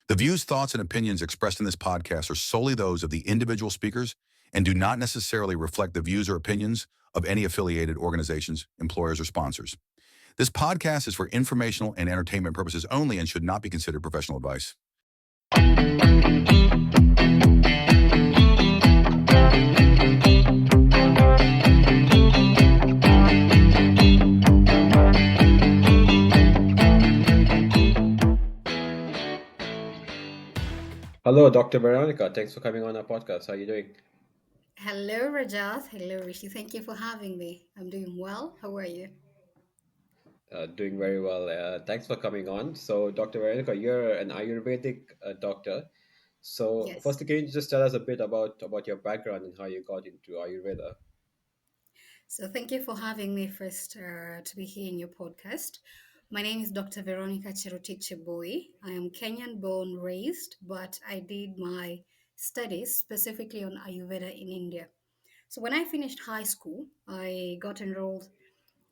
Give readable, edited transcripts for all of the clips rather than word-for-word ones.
The views, thoughts, and opinions expressed in this podcast are solely those of the individual speakers and do not necessarily reflect the views or opinions of any affiliated organizations, employers, or sponsors. This podcast is for informational and entertainment purposes only and should not be considered professional advice. Hello, Dr. Veronica. Thanks for coming on our podcast. How are you doing? Hello, Rajat. Hello, Rishi. Thank you for having me. I'm doing well. How are you? Doing very well. Thanks for coming on. So, Dr. Veronica, you're an Ayurvedic doctor. So, Yes. firstly, can you just tell us a bit about your background and how you got into Ayurveda? So, thank you for having me first to be here in your podcast. My name is Dr. Veronica Cheboi. I am Kenyan born, raised, but I did my studies specifically on Ayurveda in India. So, when I finished high school, I got enrolled.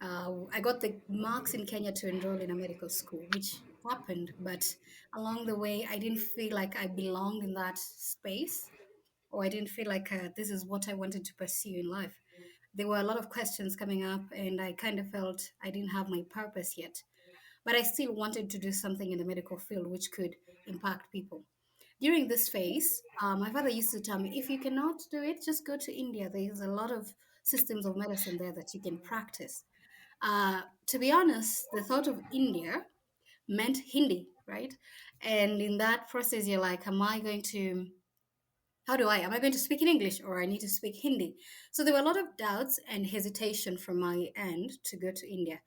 I got the marks in Kenya to enroll in a medical school, which happened, but along the way, I didn't feel like I belonged in that space, or I didn't feel like this is what I wanted to pursue in life. There were a lot of questions coming up, and I kind of felt I didn't have my purpose yet. But I still wanted to do something in the medical field which could impact people. During this phase, my father used to tell me, if you cannot do it, just go to India. There's a lot of systems of medicine there that you can practice. To be honest, the thought of India meant Hindi, right? And in that process, you're like, am I going to speak in English or I need to speak Hindi? So there were a lot of doubts and hesitation from my end to go to India.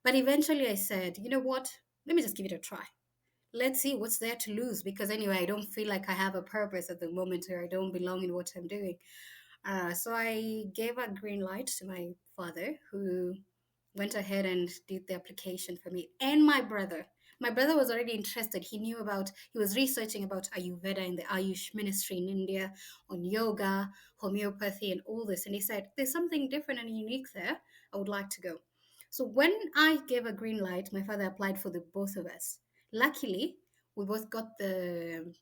But eventually I said, you know what? Let me just give it a try. Let's see what's there to lose, because anyway, I don't feel like I have a purpose at the moment, or I don't belong in what I'm doing. So I gave a green light to my father, who went ahead and did the application for me, and my brother. My brother was already interested. He was researching about Ayurveda and the Ayush ministry in India, on yoga, homeopathy, and all this. And he said, there's something different and unique there. I would like to go. So when I gave a green light, my father applied for the both of us. Luckily, we both got the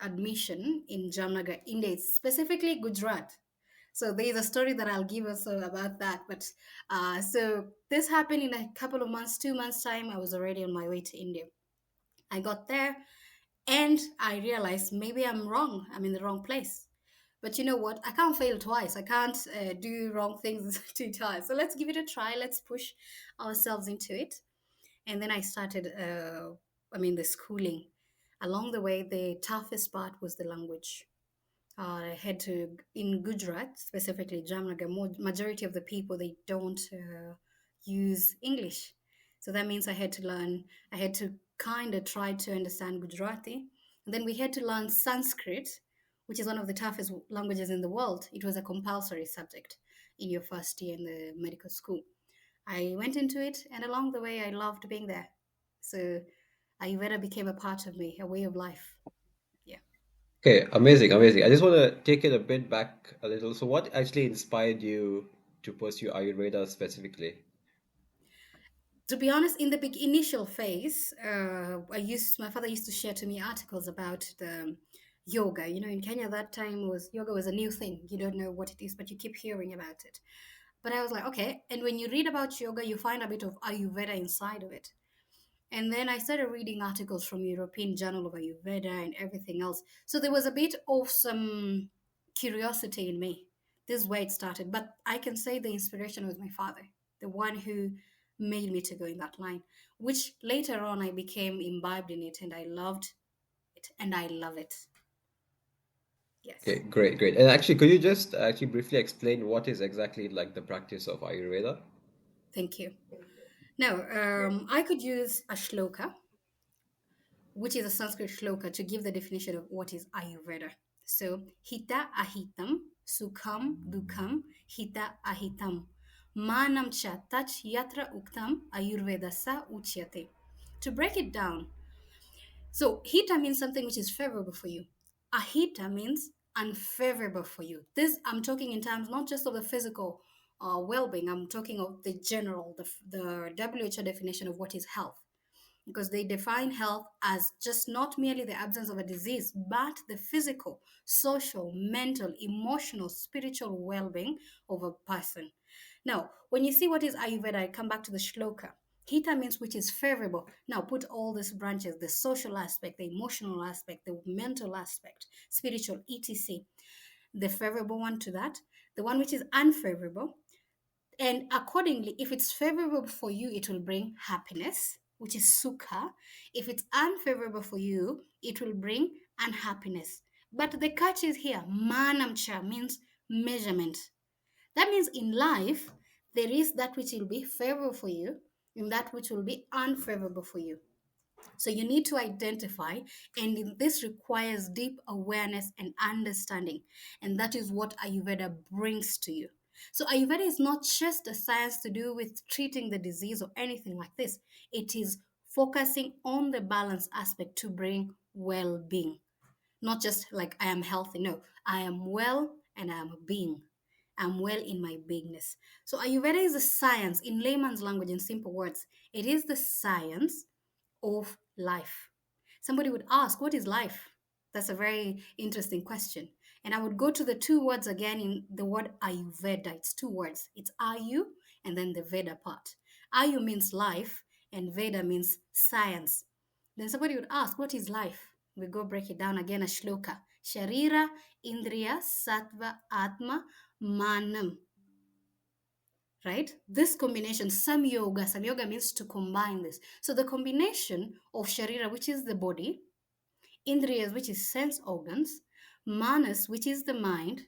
admission in Jamnagar, India, specifically Gujarat. So there's a story that I'll give also about that. But so this happened in a couple of months, 2 months time. I was already on my way to India. I got there and I realized maybe I'm wrong. I'm in the wrong place. But you know what? I can't fail twice. I can't do wrong things 2 times. So let's give it a try. Let's push ourselves into it. And then I started, the schooling. Along the way, the toughest part was the language. I had to, in Gujarat, specifically Jamnagar, majority of the people, they don't use English. So that means I had to kind of try to understand Gujarati. And then we had to learn Sanskrit, which is one of the toughest languages in the world. It was a compulsory subject in your first year in the medical school. I went into it, and along the way, I loved being there. So Ayurveda became a part of me, a way of life. Yeah. Okay, amazing, amazing. I just want to take it a bit back a little. So, what actually inspired you to pursue Ayurveda specifically? To be honest, in the initial phase, my father used to share to me articles about the yoga. You know, in Kenya that time was yoga was a new thing. You don't know what it is, but you keep hearing about it. But I was like, okay. And when you read about yoga, you find a bit of Ayurveda inside of it. And then I started reading articles from European Journal of Ayurveda and everything else. So there was a bit of some curiosity in me. This is where it started. But I can say the inspiration was my father, the one who made me to go in that line, which later on I became imbibed in it and I loved it and I love it. Okay, Yes. great, great. And actually, could you just actually briefly explain what is exactly like the practice of Ayurveda? Thank you. Now, I could use a shloka, which is a Sanskrit shloka, to give the definition of what is Ayurveda. So, hita ahitam, sukham dukham, hita ahitam. Manam cha tach yatra uktam Ayurveda sa uchyate. To break it down, so hita means something which is favorable for you. Ahita means unfavorable for you. This I'm talking in terms not just of the physical well-being. I'm talking of the general, the WHO definition of what is health. because they define health as just not merely the absence of a disease, but the physical, social, mental, emotional, spiritual well being of a person. Now, when you see what is Ayurveda, I come back to the shloka. Hita means which is favorable. Now, put all these branches, the social aspect, the emotional aspect, the mental aspect, spiritual, etc. The favorable one to that, the one which is unfavorable, and accordingly, if it's favorable for you, it will bring happiness, which is sukha. If it's unfavorable for you, it will bring unhappiness. But the catch is here, manamcha means measurement. That means in life, there is that which will be favorable for you and that which will be unfavorable for you. So you need to identify, and this requires deep awareness and understanding. And that is what Ayurveda brings to you. So Ayurveda is not just a science to do with treating the disease or anything like this. It is focusing on the balance aspect to bring well-being. Not just like I am healthy. No, I am well and I am a being. I'm well in my beingness. So Ayurveda is a science in layman's language, in simple words. It is the science of life. Somebody would ask, what is life? That's a very interesting question. And I would go to the two words again in the word Ayurveda. It's two words. It's Ayu and then the Veda part. Ayu means life and Veda means science. Then somebody would ask, what is life? We go break it down again, a shloka. Sharira, Indriya, Sattva, Atma, Manam. Right? This combination, samyoga means to combine this. So the combination of Sharira, which is the body, Indriyas, which is sense organs, Manas, which is the mind,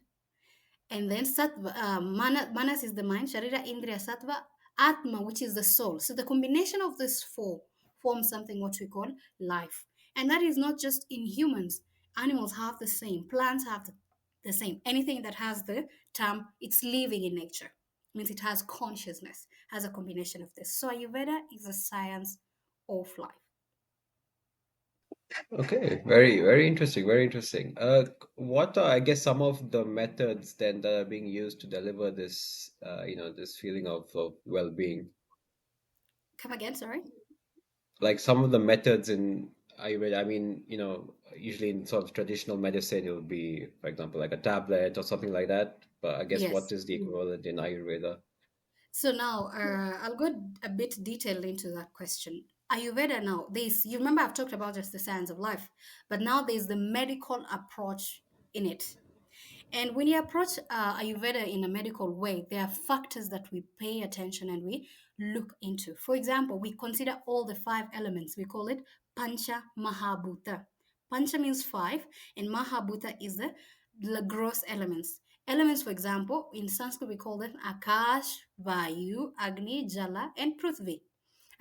and then Sattva, Manas is the mind, Sharira, Indriya, Sattva, Atma, which is the soul. So the combination of these four forms something what we call life. And that is not just in humans. Animals have the same, plants have the same. Anything that has the term, it's living in nature. Means it has consciousness, has a combination of this. So Ayurveda is a science of life. Okay, very, very interesting, very interesting. What are, I guess, some of the methods then that are being used to deliver this, this feeling of well-being? Come again, sorry. Like some of the methods in Ayurveda, I mean, usually in sort of traditional medicine, it would be, for example, like a tablet or something like that. But I guess what Yes. is the equivalent in Ayurveda? So now I'll go a bit detailed into that question. Ayurveda now, there's, you remember I've talked about just the science of life, but now there's the medical approach in it. And when you approach Ayurveda in a medical way, there are factors that we pay attention and we look into. For example, we consider all the five elements. We call it Pancha Mahabhuta. Pancha means five, and Mahabhuta is the gross elements. Elements, for example, in Sanskrit we call them Akash, Vayu, Agni, Jala, and Prithvi.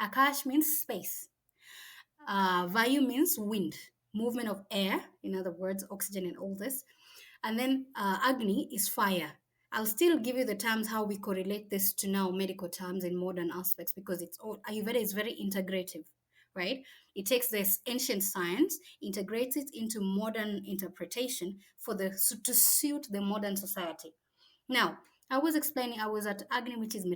Akash means space. Vayu means wind, movement of air, in other words, oxygen and all this. And then Agni is fire. I'll still give you the terms how we correlate this to now medical terms in modern aspects because it's all Ayurveda is very integrative, right? It takes this ancient science, integrates it into modern interpretation for the to suit the modern society. Now, I was explaining, I was at Agni, which is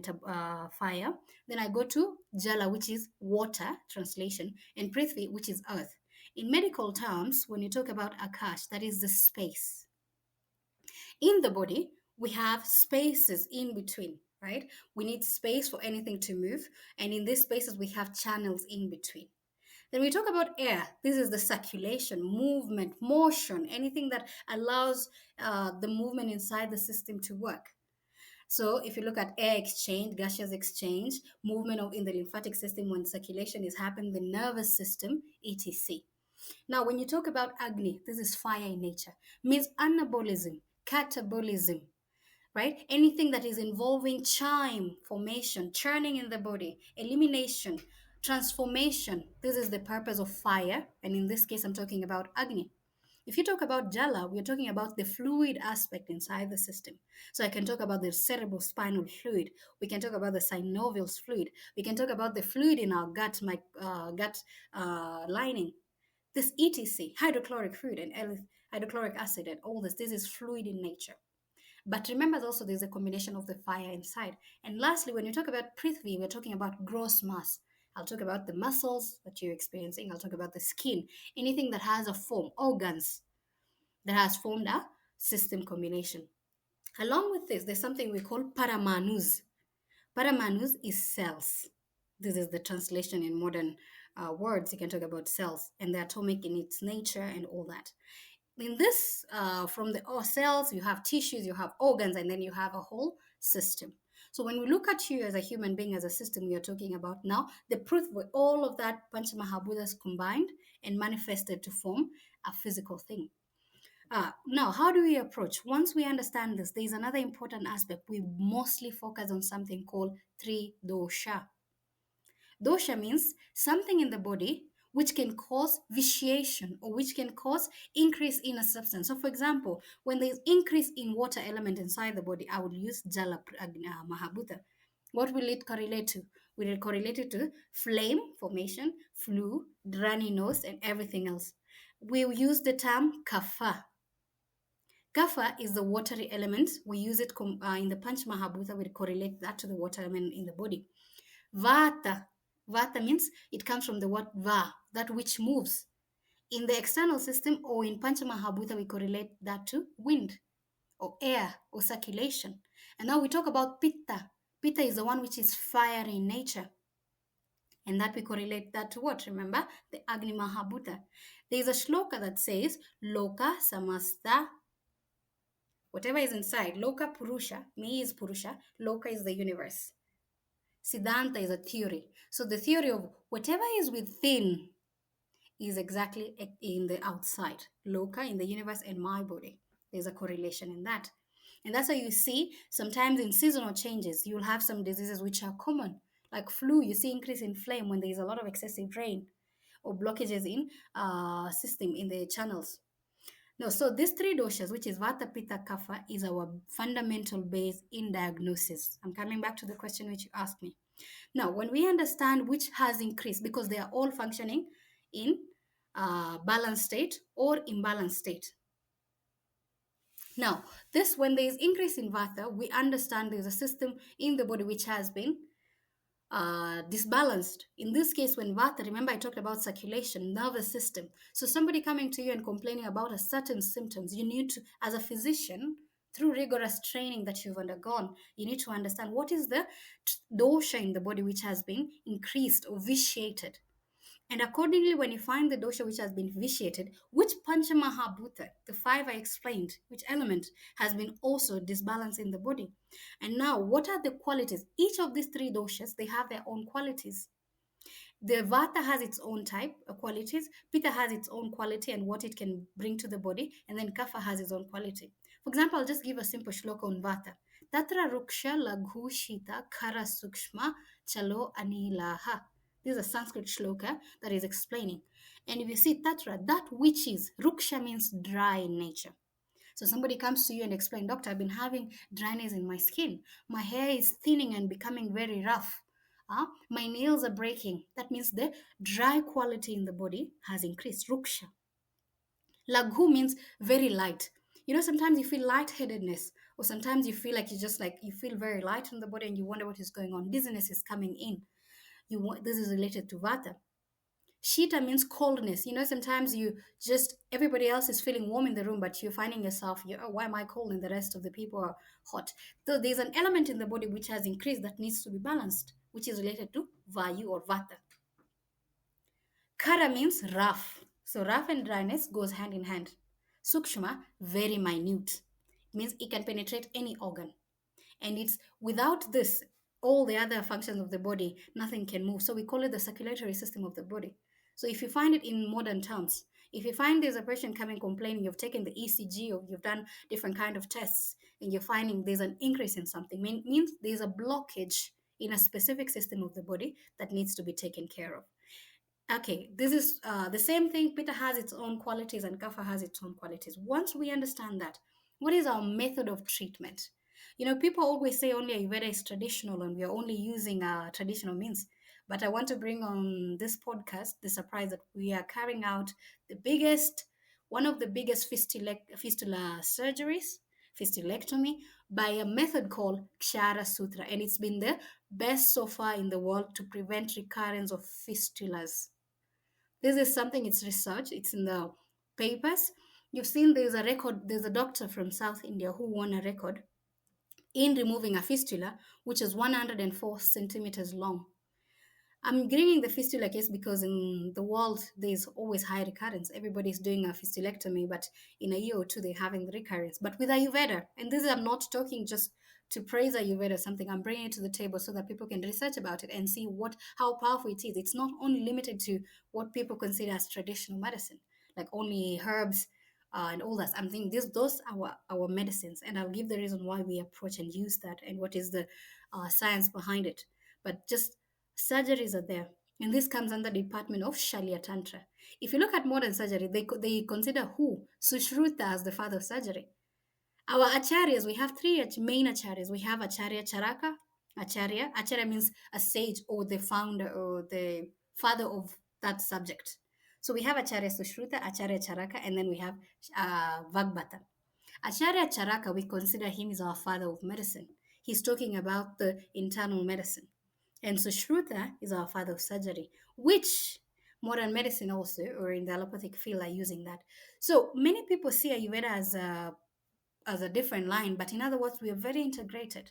fire. Then I go to Jala, which is water, translation, and Prithvi, which is earth. In medical terms, when you talk about Akash, that is the space. In the body, we have spaces in between, right? We need space for anything to move. And in these spaces, we have channels in between. Then we talk about air. This is the circulation, movement, motion, anything that allows the movement inside the system to work. So if you look at air exchange, gaseous exchange, movement of in the lymphatic system when circulation is happening, the nervous system, etc. Now, when you talk about Agni, this is fire in nature, means anabolism, catabolism, right? Anything that is involving chyme formation, churning in the body, elimination, transformation. This is the purpose of fire. And in this case, I'm talking about Agni. If you talk about Jala, we're talking about the fluid aspect inside the system. So I can talk about the cerebral spinal fluid. We can talk about the synovial fluid. We can talk about the fluid in our gut, gut lining. This ETC, hydrochloric fluid and hydrochloric acid and all this, this is fluid in nature. But remember also there's a combination of the fire inside. And lastly, when you talk about Prithvi, we're talking about gross mass. I'll talk about the muscles that you're experiencing. I'll talk about the skin, anything that has a form, organs that has formed a system combination. Along with this, there's something we call paramanus. Paramanus is cells. This is the translation in modern words. You can talk about cells and the atomic in its nature and all that. In this, from the cells, you have tissues, you have organs, and then you have a whole system. So when we look at you as a human being, as a system, we are talking about now the proof where all of that Panchamahabhutas combined and manifested to form a physical thing. Now, how do we approach? Once we understand this, there's another important aspect. We mostly focus on something called three dosha. Dosha means something in the body which can cause vitiation or which can cause increase in a substance. So, for example, when there's increase in water element inside the body, I would use Jala Mahabhuta. What will it correlate to? Will it correlate it to flame formation, flu, runny nose, and everything else? We use the term kapha. Kapha is the watery element. We use it in the Panch Mahabhuta. We correlate that to the water element in the body. Vata. Vata means it comes from the word va, that which moves. In the external system or in Panchamahabhuta, we correlate that to wind or air or circulation. And now we talk about Pitta. Pitta is the one which is fire in nature. And that we correlate that to what? Remember, the Agni Mahabhuta. There is a shloka that says, Loka Samasta. Whatever is inside, Loka Purusha, me is Purusha, Loka is the universe. Siddhanta is a theory. So the theory of whatever is within is exactly in the outside. Loka in the universe and my body. There's a correlation in that. And that's why you see sometimes in seasonal changes, you'll have some diseases which are common. Like flu, you see increase in flame when there's a lot of excessive rain or blockages in system in the channels. No, so these three doshas, which is Vata, Pitta, Kapha, is our fundamental base in diagnosis. I'm coming back to the question which you asked me. Now, when we understand which has increased, because they are all functioning in balanced state or imbalanced state. Now, this when there is increase in Vata, we understand there's a system in the body which has been disbalanced. In this case, when Vata, remember I talked about circulation, nervous system. So somebody coming to you and complaining about a certain symptoms, you need to, as a physician, through rigorous training that you've undergone, you need to understand what is the dosha in the body which has been increased or vitiated. And accordingly, when you find the dosha which has been vitiated, which panchamahabhuta, the five I explained, which element has been also disbalanced in the body. And now, what are the qualities? Each of these three doshas, they have their own qualities. The vata has its own type of qualities, pitta has its own quality and what it can bring to the body, and then kapha has its own quality. For example, I'll just give a simple shloka on vata. Tatra ruksha laghu shita kara sukshma chalo anilaha. This is a Sanskrit shloka that is explaining. And if you see tatra, that which is, ruksha means dry in nature. So somebody comes to you and explain, Doctor, I've been having dryness in my skin. My hair is thinning and becoming very rough. My nails are breaking. That means the dry quality in the body has increased. Ruksha. Laghu means very light. You know, sometimes you feel lightheadedness, or sometimes you feel like you feel very light in the body and you wonder what is going on. Dizziness is coming in. This is related to vata. Shita means coldness. You know, sometimes everybody else is feeling warm in the room, but you're finding yourself, why am I cold and the rest of the people are hot? So there's an element in the body which has increased that needs to be balanced, which is related to Vayu or Vata. Kara means rough. So rough and dryness goes hand in hand. Sukshma, very minute. It means it can penetrate any organ. And it's without this, all the other functions of the body, nothing can move. So we call it the circulatory system of the body. So if you find it in modern terms, if you find there's a patient coming complaining, you've taken the ECG or you've done different kind of tests and you're finding there's an increase in something, means there's a blockage in a specific system of the body that needs to be taken care of. Okay, this is the same thing. Pitta has its own qualities and Kapha has its own qualities. Once we understand that, what is our method of treatment? You know, people always say only Ayurveda is traditional and we are only using traditional means. But I want to bring on this podcast the surprise that we are carrying out one of the biggest fistula surgeries, fistulectomy by a method called Kshara Sutra, and it's been the best so far in the world to prevent recurrence of fistulas. This is something, it's research, it's in the papers. You've seen there's a record, there's a doctor from South India who won a record in removing a fistula, which is 104 centimeters long. I'm bringing the fistula case because in the world there's always high recurrence. Everybody's doing a fistulectomy, but in a year or two they're having the recurrence. But with Ayurveda, and this is, I'm not talking just to praise Ayurveda or something. I'm bringing it to the table so that people can research about it and see what how powerful it is. It's not only limited to what people consider as traditional medicine, like only herbs and all that. I'm thinking those are our medicines, and I'll give the reason why we approach and use that and what is the science behind it. But just surgeries are there, and this comes under the department of Shalya Tantra. If you look at modern surgery, they consider who Sushruta as the father of surgery. Our acharyas, we have three main acharyas. We have Acharya Charaka. Acharya means a sage or the founder or the father of that subject. So we have Acharya Sushruta, Acharya Charaka, and then we have Vagbata. Acharya Charaka, we consider him as our father of medicine. He's talking about the internal medicine. And Sushruta is our father of surgery, which modern medicine also, or in the allopathic field, are using that. So many people see Ayurveda as a different line, but in other words, we are very integrated.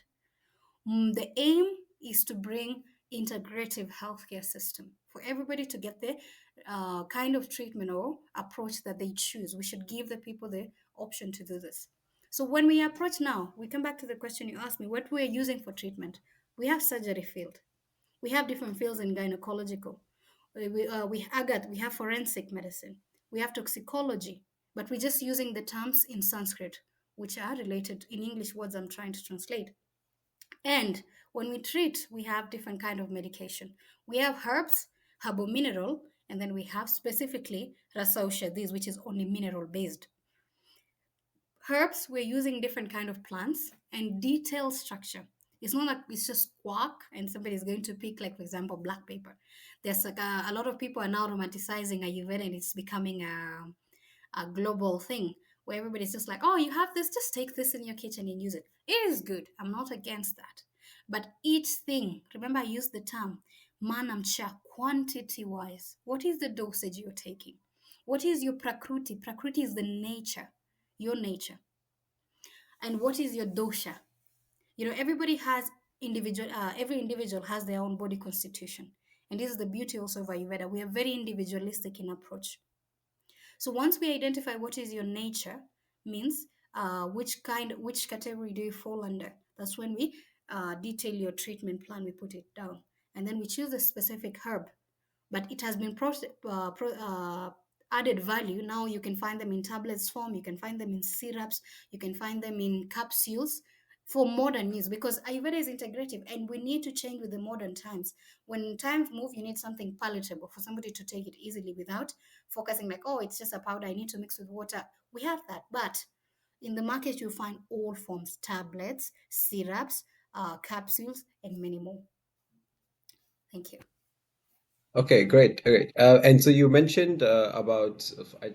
The aim is to bring integrative healthcare system for everybody to get the kind of treatment or approach that they choose. We should give the people the option to do this. So when we approach now, we come back to the question you asked me, what we're using for treatment. We have surgery field. We have different fields in gynecological. We have forensic medicine. We have toxicology, but we're just using the terms in Sanskrit, which are related in English words I'm trying to translate. And when we treat, we have different kind of medication. We have herbs, herbal mineral, and then we have specifically rasa these, which is only mineral based. Herbs, we're using different kind of plants and detailed structure. It's not like it's just squawk and somebody's going to pick, like for example, black pepper. There's like a lot of people are now romanticizing Ayurveda, and it's becoming a global thing where everybody's just like, oh, you have this, just take this in your kitchen and use it. It is good. I'm not against that. But each thing, remember I used the term manamcha, quantity wise. What is the dosage you're taking? What is your prakruti? Prakruti is the nature, your nature. And what is your dosha? Everybody has every individual has their own body constitution. And this is the beauty also of Ayurveda. We are very individualistic in approach. So once we identify what is your nature, means which category do you fall under. That's when we detail your treatment plan. We put it down, and then we choose a specific herb. But it has been added value. Now you can find them in tablets form. You can find them in syrups. You can find them in capsules for modern use, because Ayurveda is integrative and we need to change with the modern times. When times move, you need something palatable for somebody to take it easily without focusing like, oh, it's just a powder, I need to mix with water. We have that. But in the market, you'll find all forms, tablets, syrups, capsules, and many more. Thank you. Okay, great, great. And so you mentioned about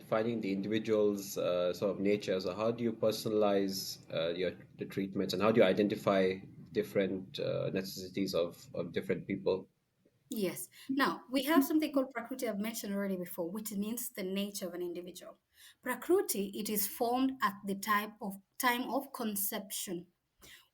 finding the individual's sort of nature. So how do you personalize the treatments, and how do you identify different necessities of different people? Yes. Now, we have something called Prakruti, I've mentioned already before, which means the nature of an individual. Prakruti, it is formed at the time of conception.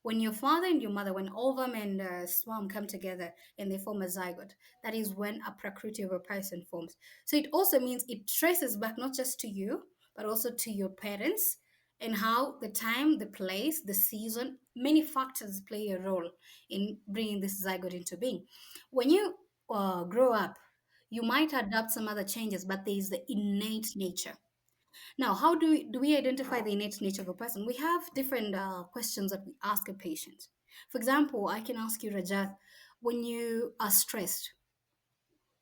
When your father and your mother, when ovum and sperm come together and they form a zygote, that is when a Prakruti of a person forms. So it also means it traces back not just to you, but also to your parents, and how the time, the place, the season, many factors play a role in bringing this zygote into being. When you grow up, you might adapt some other changes, but there is the innate nature. Now, how do we identify the innate nature of a person? We have different questions that we ask a patient. For example, I can ask you, Rajat, when you are stressed,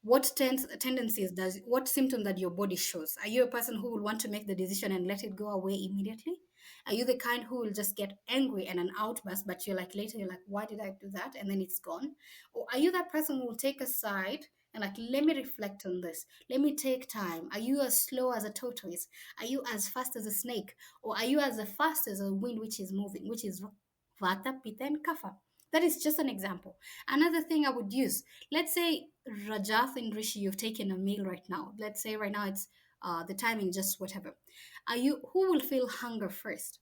what symptom that your body shows? Are you a person who will want to make the decision and let it go away immediately? Are you the kind who will just get angry and an outburst, but you're like later you're like, why did I do that? And then it's gone. Or are you that person who will take a side and like, let me reflect on this. Let me take time. Are you as slow as a tortoise? Are you as fast as a snake? Or are you as fast as a wind which is moving, which is Vata, Pitta, and Kapha? That is just an example. Another thing I would use, let's say Rajath and Rishi, you've taken a meal right now. Let's say right now it's the timing, just whatever. Who will feel hunger first?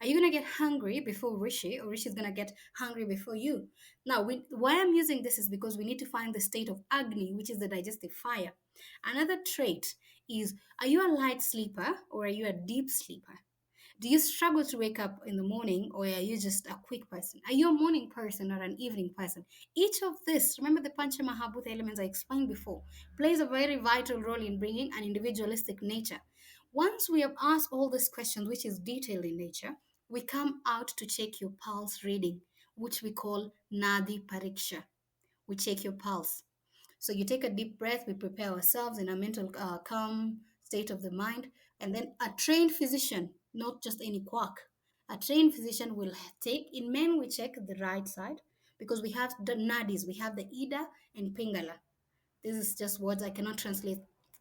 Are you gonna get hungry before Rishi, or Rishi's gonna get hungry before you? Now, why I'm using this is because we need to find the state of Agni, which is the digestive fire. Another trait is: are you a light sleeper or are you a deep sleeper? Do you struggle to wake up in the morning, or are you just a quick person? Are you a morning person or an evening person? Each of this, remember the Pancha Mahabhuta elements I explained before, plays a very vital role in bringing an individualistic nature. Once we have asked all these questions, which is detailed in nature, we come out to check your pulse reading, which we call Nadi Pariksha. We check your pulse. So you take a deep breath, we prepare ourselves in a mental calm state of the mind, and then a trained physician, not just any quack, a trained physician will take, in men, we check the right side because we have the nadis, we have the Ida and Pingala. This is just words I cannot translate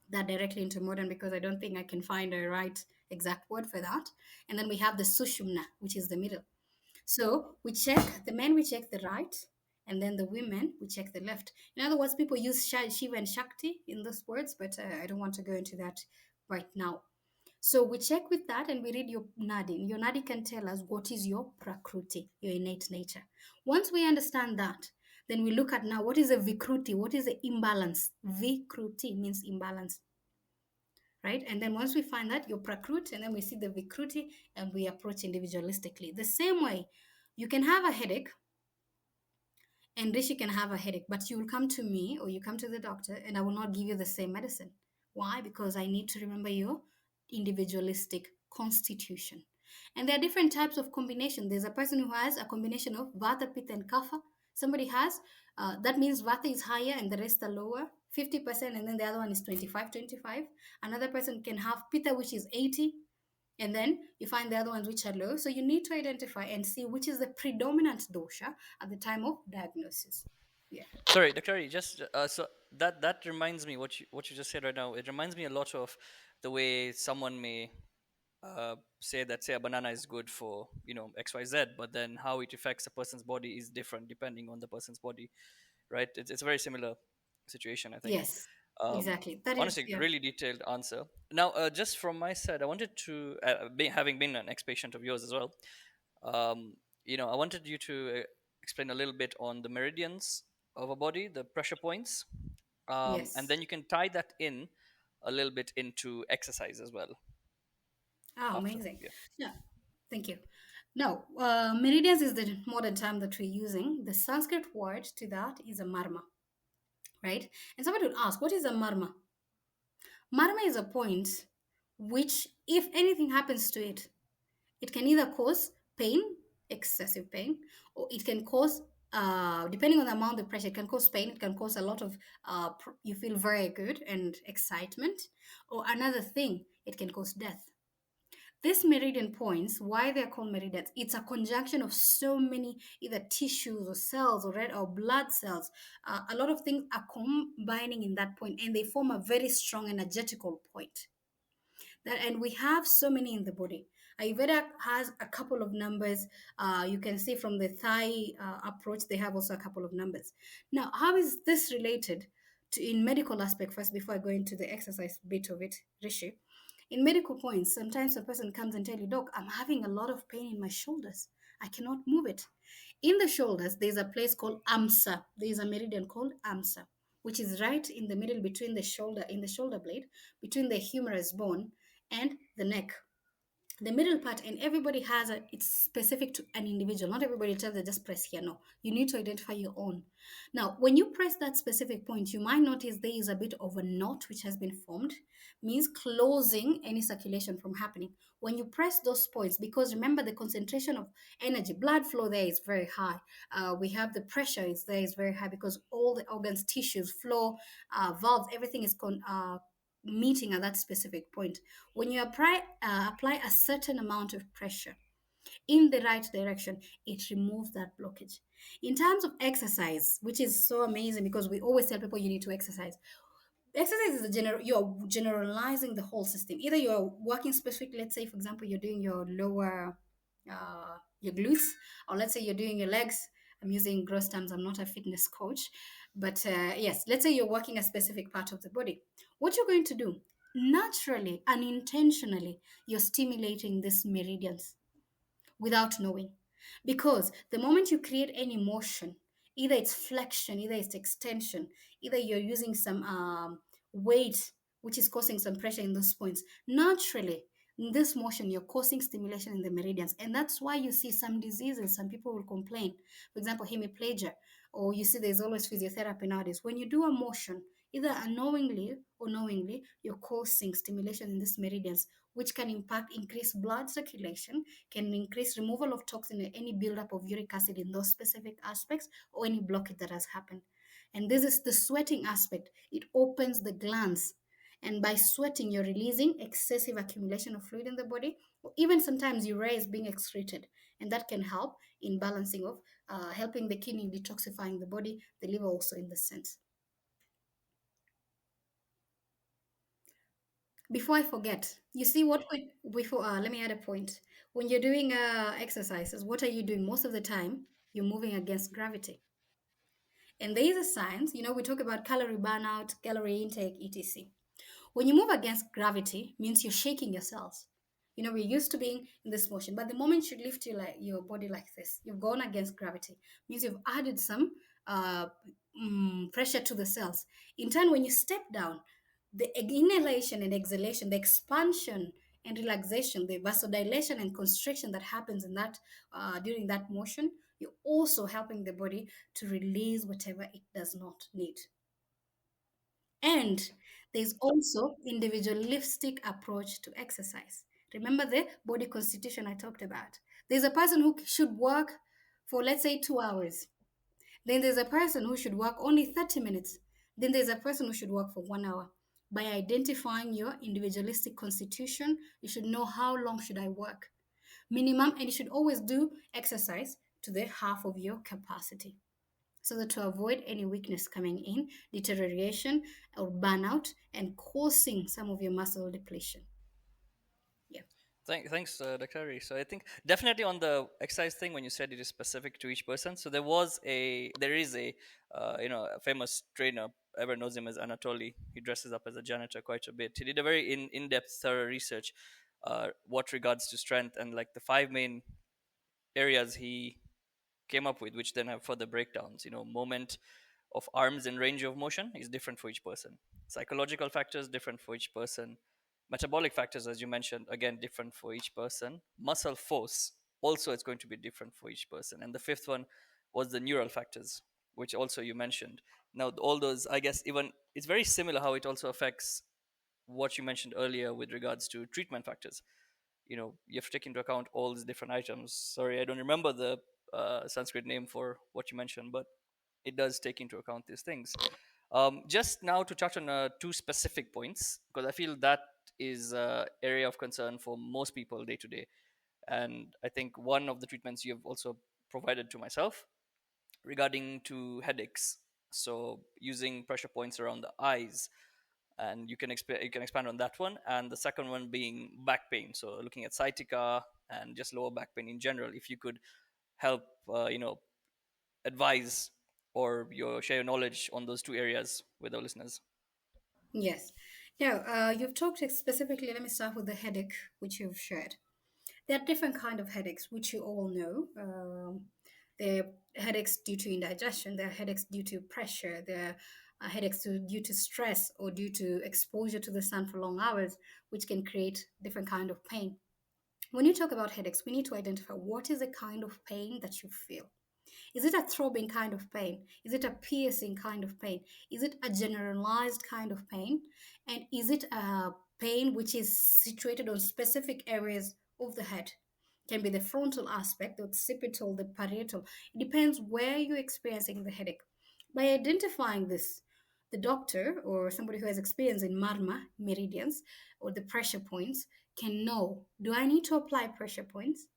that directly into modern because I don't think I can find a right exact word for that. And then we have the Sushumna, which is the middle. So we check the men, we check the right, and then the women, we check the left. In other words, people use Shiva and Shakti in those words, but I don't want to go into that right now. So we check with that and we read your Nadi. Your Nadi can tell us what is your Prakruti, your innate nature. Once we understand that, then we look at now what is a Vikruti, what is the imbalance. Vikruti means imbalance, right? And then once we find that, your Prakruti, and then we see the Vikruti, and we approach individualistically. The same way, you can have a headache and Rishi can have a headache, but you will come to me or you come to the doctor and I will not give you the same medicine. Why? Because I need to remember your individualistic constitution. And there are different types of combination. There's a person who has a combination of Vata, Pitta, and Kapha. Somebody has, that means Vata is higher and the rest are lower, 50%, and then the other one is 25, 25. Another person can have Pitta, which is 80, and then you find the other ones which are low. So you need to identify and see which is the predominant dosha at the time of diagnosis. Yeah. Sorry, Dr. Ari, just so that reminds me what you just said right now. It reminds me a lot of the way someone may say that, say, a banana is good for XYZ, but then how it affects a person's body is different depending on the person's body, right? It's a very similar situation, I think. Yes, Um, exactly. That is, Honestly, yeah. really detailed answer. Now, just from my side, I wanted to, having been an ex-patient of yours as well, um, I wanted you to explain a little bit on the meridians of a body, the pressure points, and Yes. then you can tie that in a little bit into exercise as well Oh, after. amazing. Yeah. Yeah. Thank you. Now, meridians is the modern term that we're using. The Sanskrit word to that is a marma, right? And somebody would ask, what is a marma? Marma is a point which, if anything happens to it, it can either cause pain, excessive pain, or it can cause, depending on the amount of pressure, it can cause pain. It can cause a lot of, you feel very good and excitement. Or another thing, it can cause death. These meridian points, why they're called meridians, it's a conjunction of so many either tissues or cells or red or blood cells. A lot of things are combining in that point and they form a very strong energetical point. And we have so many in the body. Ayurveda has a couple of numbers. You can see from the Thai approach, they have also a couple of numbers. Now, how is this related to in medical aspect first before I go into the exercise bit of it, Rishi? In medical points, sometimes a person comes and tell you, Doc, I'm having a lot of pain in my shoulders. I cannot move it. In the shoulders, there's a place called AMSA. There's a meridian called AMSA, which is right in the middle between the shoulder, in the shoulder blade, between the humerus bone and the neck, the middle part. And everybody has a, it's specific to an individual. Not everybody tells you just press here. No, you need to identify your own. Now when you press that specific point, you might notice there is a bit of a knot which has been formed, means closing any circulation from happening when you press those points, because remember the concentration of energy, blood flow there is very high. We have the pressure is there is very high because all the organs, tissues, flow, valves, everything is meeting at that specific point. When you apply a certain amount of pressure in the right direction, it removes that blockage. In terms of exercise, which is so amazing because we always tell people you need to exercise. Exercise is you're generalizing the whole system. Either you're working specific, let's say for example you're doing your lower your glutes, or let's say you're doing your legs. I'm using gross terms, I'm not a fitness coach, but yes, let's say you're working a specific part of the body. What you're going to do, naturally, unintentionally, you're stimulating these meridians without knowing. Because the moment you create any motion, either it's flexion, either it's extension, either you're using some weight, which is causing some pressure in those points, naturally, in this motion, you're causing stimulation in the meridians. And that's why you see some diseases, some people will complain. For example, hemiplegia, or you see there's always physiotherapy nowadays. When you do a motion, either unknowingly or knowingly, you're causing stimulation in these meridians, which can impact increased blood circulation, can increase removal of toxin and any buildup of uric acid in those specific aspects, or any blockage that has happened. And this is the sweating aspect. It opens the glands. And by sweating, you're releasing excessive accumulation of fluid in the body, or even sometimes urea is being excreted. And that can help in balancing of helping the kidney, detoxifying the body, the liver also in the sense. Before I forget, you see what before let me add a point. When you're doing exercises, what are you doing most of the time? You're moving against gravity. And there is a science, we talk about calorie burnout, calorie intake, etc. When you move against gravity, means you're shaking your cells. We're used to being in this motion, but the moment you lift your body like this, you've gone against gravity. Means you've added some uh, pressure to the cells. In turn, when you step down, the inhalation and exhalation, the expansion and relaxation, the vasodilation and constriction that happens in that during that motion, you're also helping the body to release whatever it does not need. And there's also individualistic approach to exercise. Remember the body constitution I talked about. There's a person who should work for, let's say, 2 hours. Then there's a person who should work only 30 minutes. Then there's a person who should work for 1 hour. By identifying your individualistic constitution, you should know how long should I work. Minimum, and you should always do exercise to the half of your capacity so that to avoid any weakness coming in, deterioration or burnout, and causing some of your muscle depletion. Yeah. Thanks, Dr. Hari. So I think definitely on the exercise thing, when you said it is specific to each person, so there is a famous trainer. Everyone knows him as Anatoly. He dresses up as a janitor quite a bit. He did a very in-depth, thorough research, what regards to strength, and like the five main areas he came up with, which then have further breakdowns. Moment of arms and range of motion is different for each person. Psychological factors different for each person. Metabolic factors, as you mentioned, again different for each person. Muscle force also it's going to be different for each person. And the fifth one was the neural factors, which also you mentioned. Now all those, I guess, even it's very similar how it also affects what you mentioned earlier with regards to treatment factors. You have to take into account all these different items. Sorry, I don't remember the Sanskrit name for what you mentioned, but it does take into account these things. Just now to touch on two specific points, because I feel that is area of concern for most people day to day. And I think one of the treatments you have also provided to myself regarding to headaches. So using pressure points around the eyes, and you can expand on that one. And the second one being back pain. So looking at sciatica and just lower back pain in general. If you could help, advise or share your knowledge on those two areas with our listeners. Yes. Now, you've talked specifically, let me start with the headache, which you've shared. There are different kind of headaches, which you all know. There are headaches due to indigestion. There are headaches due to pressure. There are headaches due to stress or due to exposure to the sun for long hours, which can create different kind of pain. When you talk about headaches, we need to identify what is the kind of pain that you feel. Is it a throbbing kind of pain? Is it a piercing kind of pain? Is it a generalized kind of pain? And is it a pain which is situated on specific areas of the head? Can be the frontal aspect, the occipital, the parietal. It depends where you're experiencing the headache. By identifying this, the doctor or somebody who has experience in marma, meridians, or the pressure points can know, do I need to apply pressure points?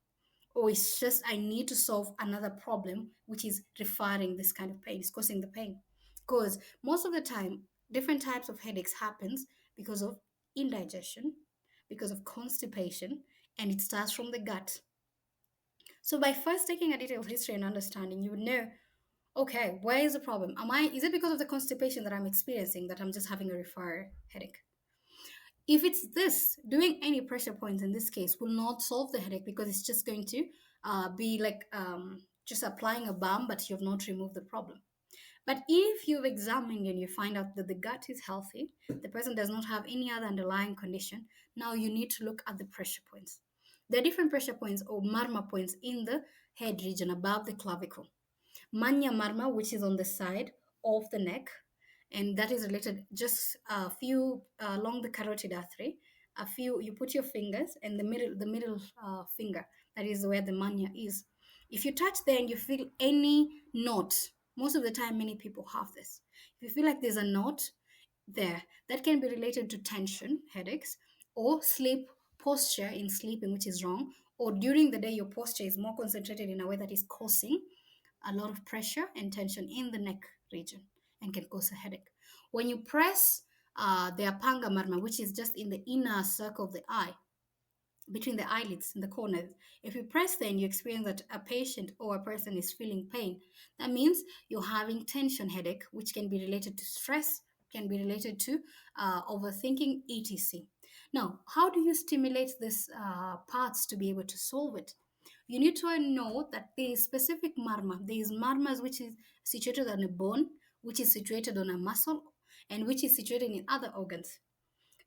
or it's just I need to solve another problem which is referring this kind of pain, it's causing the pain. Because most of the time, different types of headaches happens because of indigestion, because of constipation, and it starts from the gut. So by first taking a detailed history and understanding, you would know, okay, where is the problem? Is it because of the constipation that I'm experiencing that I'm just having a refer headache? If it's this, doing any pressure points in this case will not solve the headache, because it's just going to be like just applying a balm, but you've not removed the problem. But if you've examined and you find out that the gut is healthy, the person does not have any other underlying condition, now you need to look at the pressure points. There are different pressure points or marma points in the head region above the clavicle. Manya marma, which is on the side of the neck, and that is related just a few along the carotid artery. A few, you put your fingers and the middle finger, that is where the manya is. If you touch there and you feel any knot, most of the time many people have this. If you feel like there's a knot there, that can be related to tension, headaches, or sleep posture in sleeping, which is wrong, or during the day your posture is more concentrated in a way that is causing a lot of pressure and tension in the neck region and can cause a headache. When you press the apanga marma, which is just in the inner circle of the eye, between the eyelids in the corners, if you press there and you experience that a patient or a person is feeling pain, that means you're having tension headache, which can be related to stress, can be related to overthinking, etc. Now, how do you stimulate these parts to be able to solve it? You need to know that there is specific marma. There is marmas which is situated on a bone, which is situated on a muscle, and which is situated in other organs.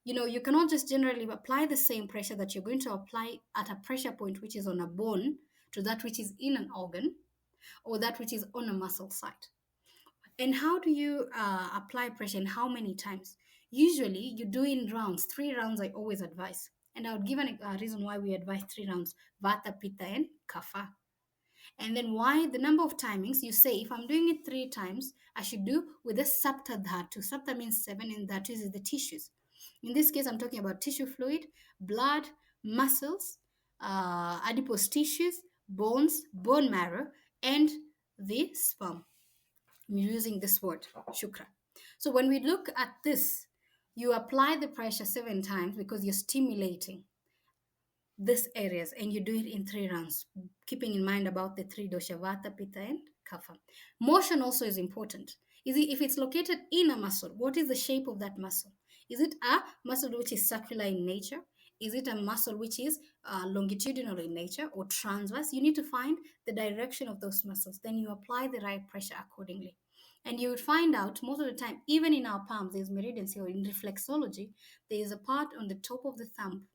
You cannot just generally apply the same pressure that you're going to apply at a pressure point which is on a bone to that which is in an organ, or that which is on a muscle site. And how do you apply pressure, and how many times? Usually you do in rounds. 3 rounds I always advise, and I would give a reason why we advise 3 rounds: vata, pitta, and kapha. And then why the number of timings, you say if I'm doing it 3 times, I should do with the sapta dhatu. Sapta means 7, and dhatu is the tissues. In this case, I'm talking about tissue fluid, blood, muscles, adipose tissues, bones, bone marrow, and the sperm. I'm using this word, shukra. So when we look at this, you apply the pressure 7 times because you're stimulating these areas, and you do it in 3 rounds, keeping in mind about the three dosha: vata, pitta, and kapha. Motion also is important. If it's located in a muscle, what is the shape of that muscle? Is it a muscle which is circular in nature? Is it a muscle which is longitudinal in nature or transverse? You need to find the direction of those muscles, then you apply the right pressure accordingly. And you would find out most of the time, even in our palms, there's meridians here. In reflexology, there is a part on the top of the thumb.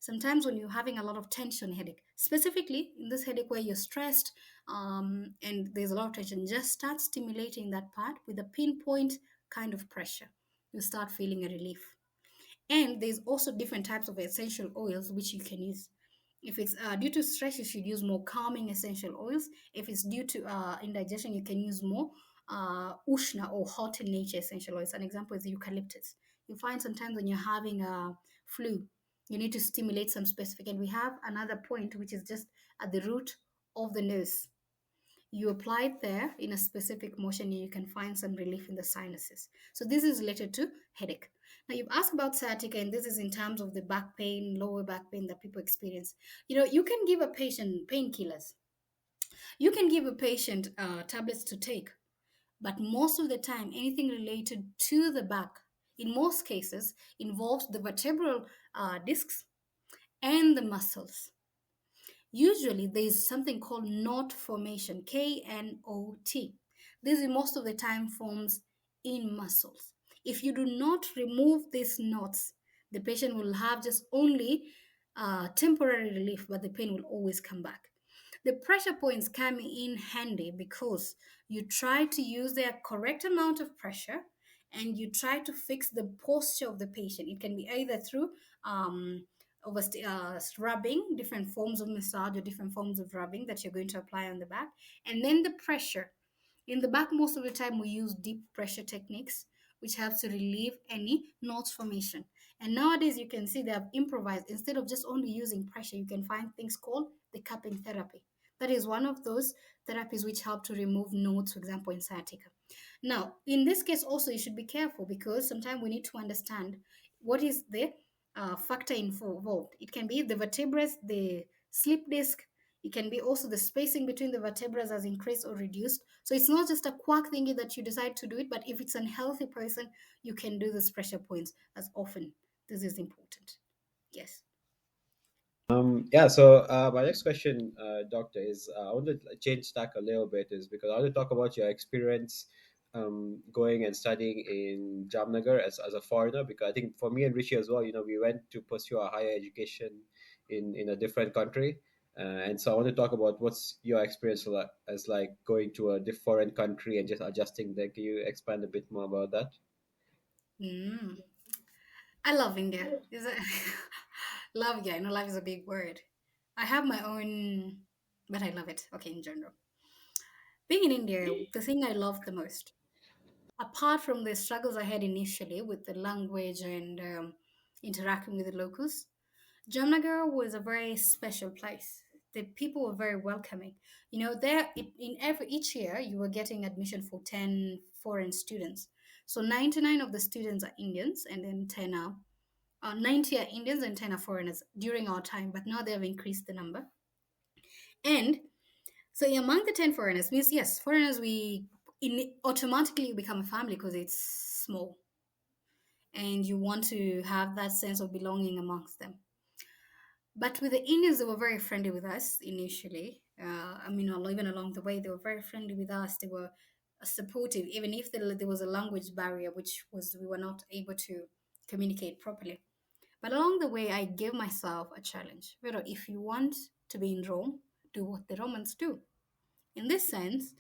Sometimes when you're having a lot of tension headache, specifically in this headache where you're stressed and there's a lot of tension, just start stimulating that part with a pinpoint kind of pressure. You start feeling a relief. And there's also different types of essential oils which you can use. If it's due to stress, you should use more calming essential oils. If it's due to indigestion, you can use more ushna or hot in nature essential oils. An example is eucalyptus. You find sometimes when you're having a flu, you need to stimulate some specific. And we have another point which is just at the root of the nose. You apply it there in a specific motion, and you can find some relief in the sinuses. So this is related to headache. Now you've asked about sciatica, and this is in terms of the back pain, lower back pain that people experience. You can give a patient painkillers. You can give a patient tablets to take, but most of the time, anything related to the back, in most cases, involves the vertebral discs and the muscles. Usually, there is something called knot formation, KNOT. This is most of the time forms in muscles. If you do not remove these knots, the patient will have just only temporary relief, but the pain will always come back. The pressure points come in handy because you try to use the correct amount of pressure, and you try to fix the posture of the patient. It can be either through rubbing, different forms of massage or different forms of rubbing that you're going to apply on the back, and then the pressure. In the back, most of the time we use deep pressure techniques, which helps to relieve any knots formation. And nowadays, you can see they have improvised. Instead of just only using pressure, you can find things called the cupping therapy. That is one of those therapies which help to remove nodes, for example, in sciatica. Now, in this case, also, you should be careful because sometimes we need to understand what is the factor involved. It can be the vertebrae, the slip disc. It can be also the spacing between the vertebrae has increased or reduced. So it's not just a quack thingy that you decide to do it, but if it's an healthy person, you can do this pressure points as often. This is important. Yes. Yeah, so my next question, Doctor, is I want to change tack a little bit, is because I want to talk about your experience going and studying in Jamnagar as a foreigner, because I think for me and Rishi as well, we went to pursue our higher education in a different country. And so I want to talk about what's your experience as like going to a foreign country and just adjusting there. Can you expand a bit more about that? Mm. I love India. Is it? Love, yeah, I know love is a big word. I have my own, but I love it. Okay, in general. Being in India, the thing I loved the most, apart from the struggles I had initially with the language and interacting with the locals, Jamnagar was a very special place. The people were very welcoming. There in every each year you were getting admission for 10 foreign students. So 99 of the students are Indians, and then 10 are 90 are Indians and 10 are foreigners during our time, but now they have increased the number. And so among the 10 foreigners means, yes, foreigners, automatically become a family because it's small and you want to have that sense of belonging amongst them. But with the Indians, they were very friendly with us initially. Even along the way, they were very friendly with us. They were supportive, even if there was a language barrier, which was we were not able to communicate properly. But along the way, I gave myself a challenge. If you want to be in Rome, do what the Romans do. In this sense,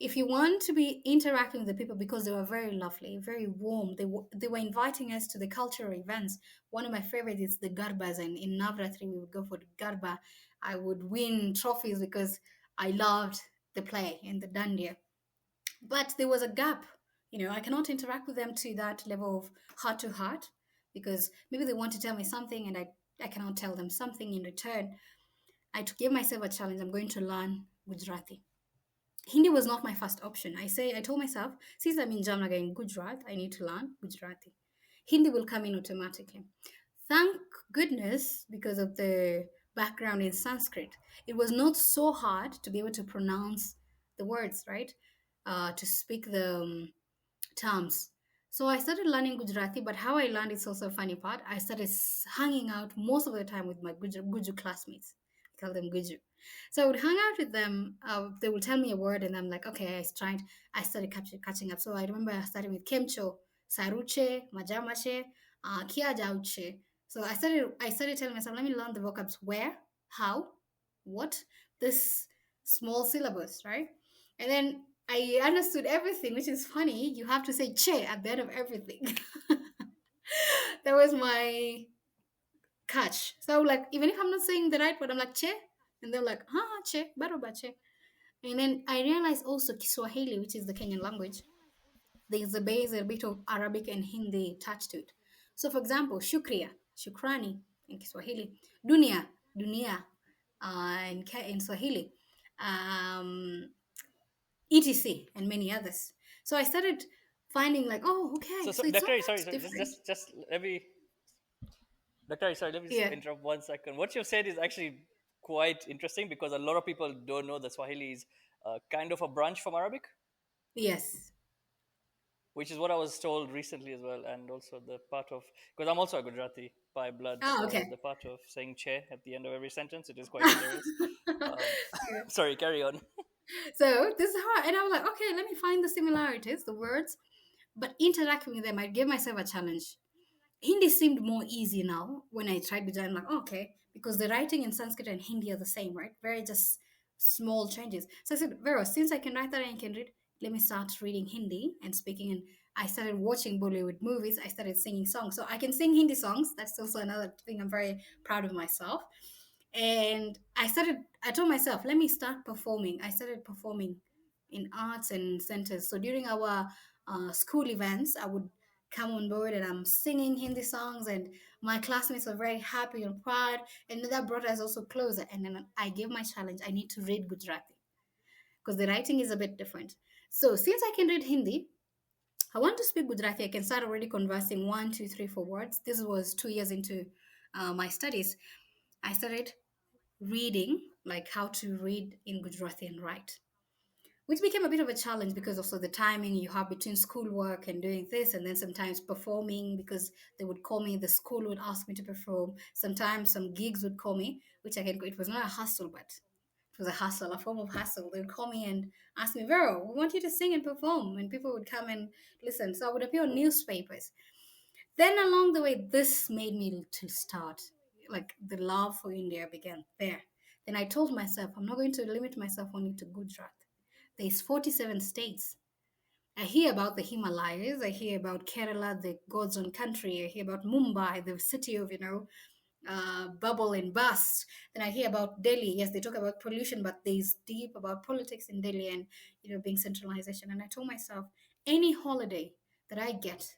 if you want to be interacting with the people, because they were very lovely, very warm, they were inviting us to the cultural events. One of my favorites is the garbas, and in Navratri we would go for the garba. I would win trophies because I loved the play and the dandiya. But there was a gap. I cannot interact with them to that level of heart to heart because maybe they want to tell me something and I cannot tell them something in return. I to give myself a challenge. I'm going to learn Gujarati. Hindi was not my first option. I told myself, since I'm in Jamnagar in Gujarat, I need to learn Gujarati. Hindi will come in automatically. Thank goodness, because of the background in Sanskrit, it was not so hard to be able to pronounce the words, right? To speak the terms. So I started learning Gujarati, but how I learned is also a funny part. I started hanging out most of the time with my Guju classmates. I call them Guju. So I would hang out with them. They would tell me a word, and I'm like, okay, I started catching up. So I remember starting with Kemcho, Saruche, Majamache, Kia Jauche. So I started telling myself, let me learn the vocabs where, how, what, this small syllables, right? And then I understood everything, which is funny. You have to say che at the end of everything. That was my catch. So like even if I'm not saying the right word, I'm like che, and they're like, che, baroba che. And then I realized also Kiswahili, which is the Kenyan language. There's a bit of Arabic and Hindi touch to it. So for example, shukriya, shukrani in Kiswahili, dunia, dunia in Swahili. Um, etc and many others. So I started finding like, oh, okay, So so it's not Doctor, sorry, that sorry, different. just let me, Doctor, sorry, let me just Yeah. interrupt 1 second. What you've said is actually quite interesting because a lot of people don't know that Swahili is kind of a branch from Arabic, Yes. which is what I was told recently as well, and also the part of, because I'm also a Gujarati by blood, Ah, so okay. the part of saying che at the end of every sentence, it is quite hilarious. Um, Yeah. sorry, carry on. So this is how, and I was like, okay, let me find the similarities, the words, but interacting with them, I gave myself a challenge. Hindi seemed more easy now when I tried with it. I'm like, okay, because the writing in Sanskrit and Hindi are the same, right? Very just small changes. So I said, Vero, since I can write that and I can read, let me start reading Hindi and speaking. And I started watching Bollywood movies. I started singing songs. So I can sing Hindi songs. That's also another thing I'm very proud of myself. And I told myself, let me start performing. I started performing in arts and centers. So during our school events, I would come on board and I'm singing Hindi songs, and my classmates were very happy and proud. And that brought us also closer. And then I gave my challenge, I need to read Gujarati because the writing is a bit different. So since I can read Hindi, I want to speak Gujarati. I can start already conversing one, two, three, four words. This was 2 years into my studies. I started reading, like how to read in Gujarati and write, which became a bit of a challenge because also the timing you have between schoolwork and doing this, and then sometimes performing because they would call me, the school would ask me to perform. Sometimes some gigs would call me, which I can go. It was not a hustle, but it was a hustle, a form of hustle. They would call me and ask me, Vero, we want you to sing and perform, and people would come and listen. So I would appear on newspapers. Then along the way, this made me to start, like the love for India began there. Then I told myself, I'm not going to limit myself only to Gujarat. There's 47 states. I hear about the Himalayas. I hear about Kerala, the God's own country. I hear about Mumbai, the city of, bubble and bust. Then I hear about Delhi. Yes, they talk about pollution, but there's deep about politics in Delhi and, being centralization. And I told myself, any holiday that I get,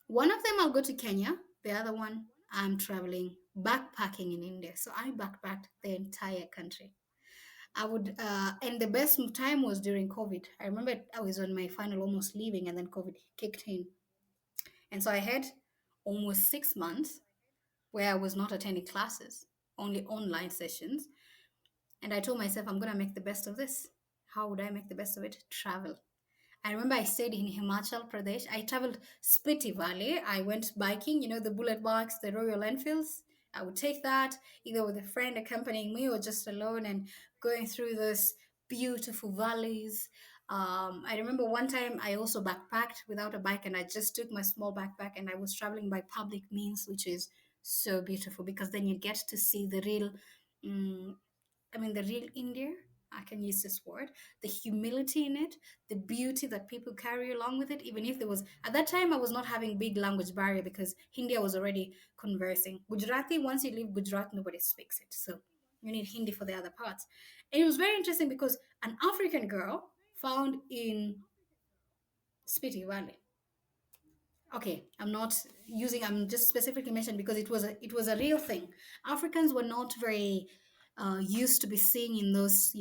one of them I'll go to Kenya, the other one I'm traveling backpacking in India. So I backpacked the entire country. I would, and the best time was during COVID. I remember I was on my final, almost leaving, and then COVID kicked in. And so I had almost 6 months where I was not attending classes, only online sessions. And I told myself, I'm going to make the best of this. How would I make the best of it? Travel. I remember I stayed in Himachal Pradesh. I traveled Spiti Valley. I went biking, the bullet bikes, the Royal Enfields. I would take that either with a friend accompanying me or just alone and going through those beautiful valleys. I remember one time I also backpacked without a bike and I just took my small backpack and I was traveling by public means, which is so beautiful because then you get to see the real, mm, the real India. I can use this word, the humility in it, the beauty that people carry along with it. Even if there was, at that time, I was not having big language barrier because Hindi was already conversing. Gujarati, once you leave Gujarat, nobody speaks it. So you need Hindi for the other parts. And it was very interesting because an African girl found in Spiti Valley. Okay, I'm just specifically mentioned because it was a real thing. Africans were not very used to be seeing in those,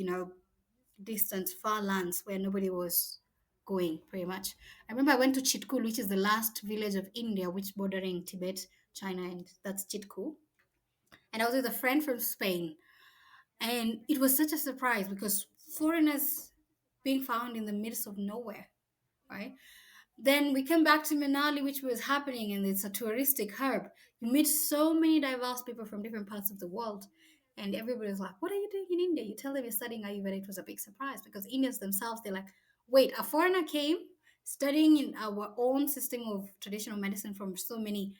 distant, far lands where nobody was going, pretty much. I remember I went to Chitkul, which is the last village of India, which bordering Tibet, China, and that's Chitkul. And I was with a friend from Spain. And it was such a surprise because foreigners being found in the midst of nowhere, right? Then we come back to Manali, which was happening, and it's a touristic hub. You meet so many diverse people from different parts of the world, and everybody's like, "What are you doing in India?" You tell them you're studying Ayurveda. It was a big surprise because Indians themselves, they're like, "Wait, a foreigner came studying in our own system of traditional medicine from so many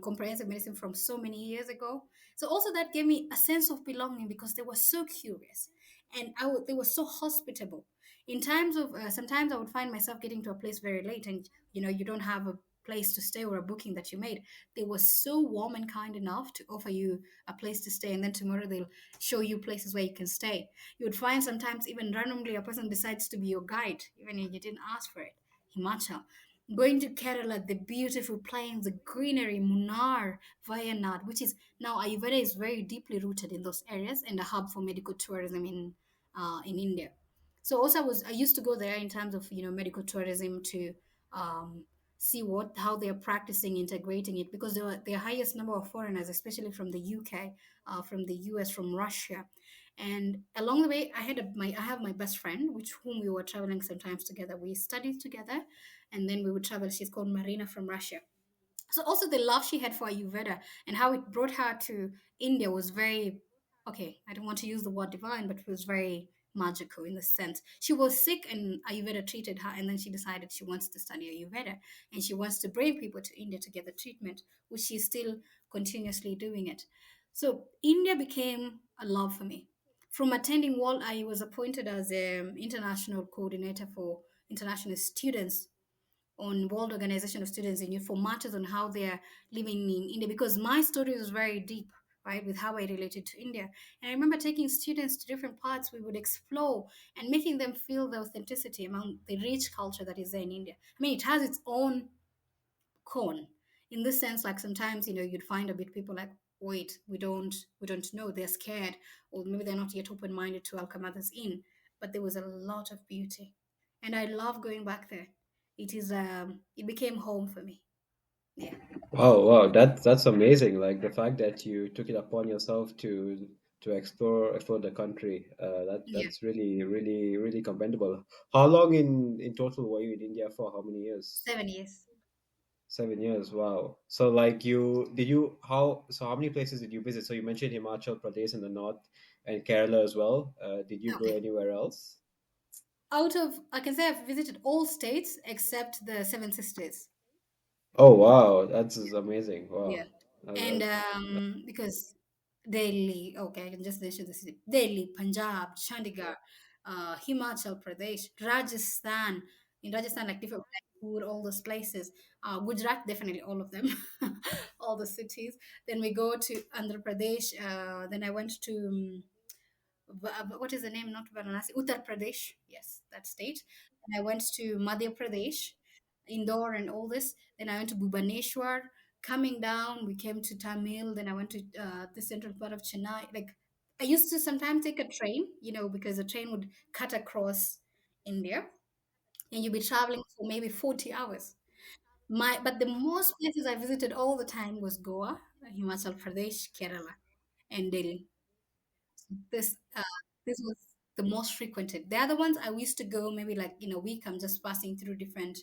comprehensive medicine from so many years ago." So also that gave me a sense of belonging because they were so curious, and they were so hospitable in times of sometimes I would find myself getting to a place very late and you don't have a place to stay or a booking that you made. They were so warm and kind enough to offer you a place to stay, and then tomorrow they'll show you places where you can stay. You would find sometimes even randomly a person decides to be your guide even if you didn't ask for it. Himachal, going to Kerala, the beautiful plains, the greenery, Munnar, Wayanad, which is now Ayurveda is very deeply rooted in those areas and a hub for medical tourism in India. So also I used to go there in terms of medical tourism to um, see how they are practicing integrating it because there were the highest number of foreigners, especially from the UK, from the US, from Russia. And along the way I have my best friend which whom we were traveling sometimes together. We studied together and then we would travel. She's called Marina from Russia. So also the love she had for Ayurveda and how it brought her to India was very, okay, I don't want to use the word divine, but it was very magical in the sense. She was sick and Ayurveda treated her, and then she decided she wants to study Ayurveda and she wants to bring people to India to get the treatment, which she's still continuously doing it. So India became a love for me. From attending World, I was appointed as an international coordinator for international students on World Organization of Students in Youth for matters on how they are living in India because my story was very deep, right, with how I related to India. And I remember taking students to different parts. We would explore and making them feel the authenticity among the rich culture that is there in India. I mean, it has its own cone. In this sense, like sometimes, you'd find a bit people like, wait, we don't know, they're scared, or maybe they're not yet open-minded to welcome others in. But there was a lot of beauty. And I love going back there. It became home for me. Yeah. Wow, wow, that's amazing. Like the fact that you took it upon yourself to explore the country. Yeah. That's really, really, really commendable. How long in total were you in India for? How many years? 7 years. 7 years. Wow. So like you did you how so how many places did you visit? So you mentioned Himachal Pradesh in the north and Kerala as well. Did you go Okay. anywhere else? Out of, I can say I've visited all states except the Seven Sisters. Oh wow, that's amazing. Yeah. Wow. And That's because Delhi, okay, I can just mention the city. Delhi, Punjab, Chandigarh, Himachal Pradesh, Rajasthan. In Rajasthan, like different food, all those places. Gujarat, definitely all of them, all the cities. Then we go to Andhra Pradesh. Then I went to what is the name? Not Varanasi, Uttar Pradesh. Yes, that state. And I went to Madhya Pradesh, Indore, and all this. Then I went to Bhubaneswar. Coming down, we came to Tamil. Then I went to the central part of Chennai. Like I used to sometimes take a train, because the train would cut across India, and you'd be traveling for maybe 40 hours. But the most places I visited all the time was Goa, Himachal Pradesh, Kerala, and Delhi. This was the most frequented. The other ones I used to go maybe like in a week. I'm just passing through different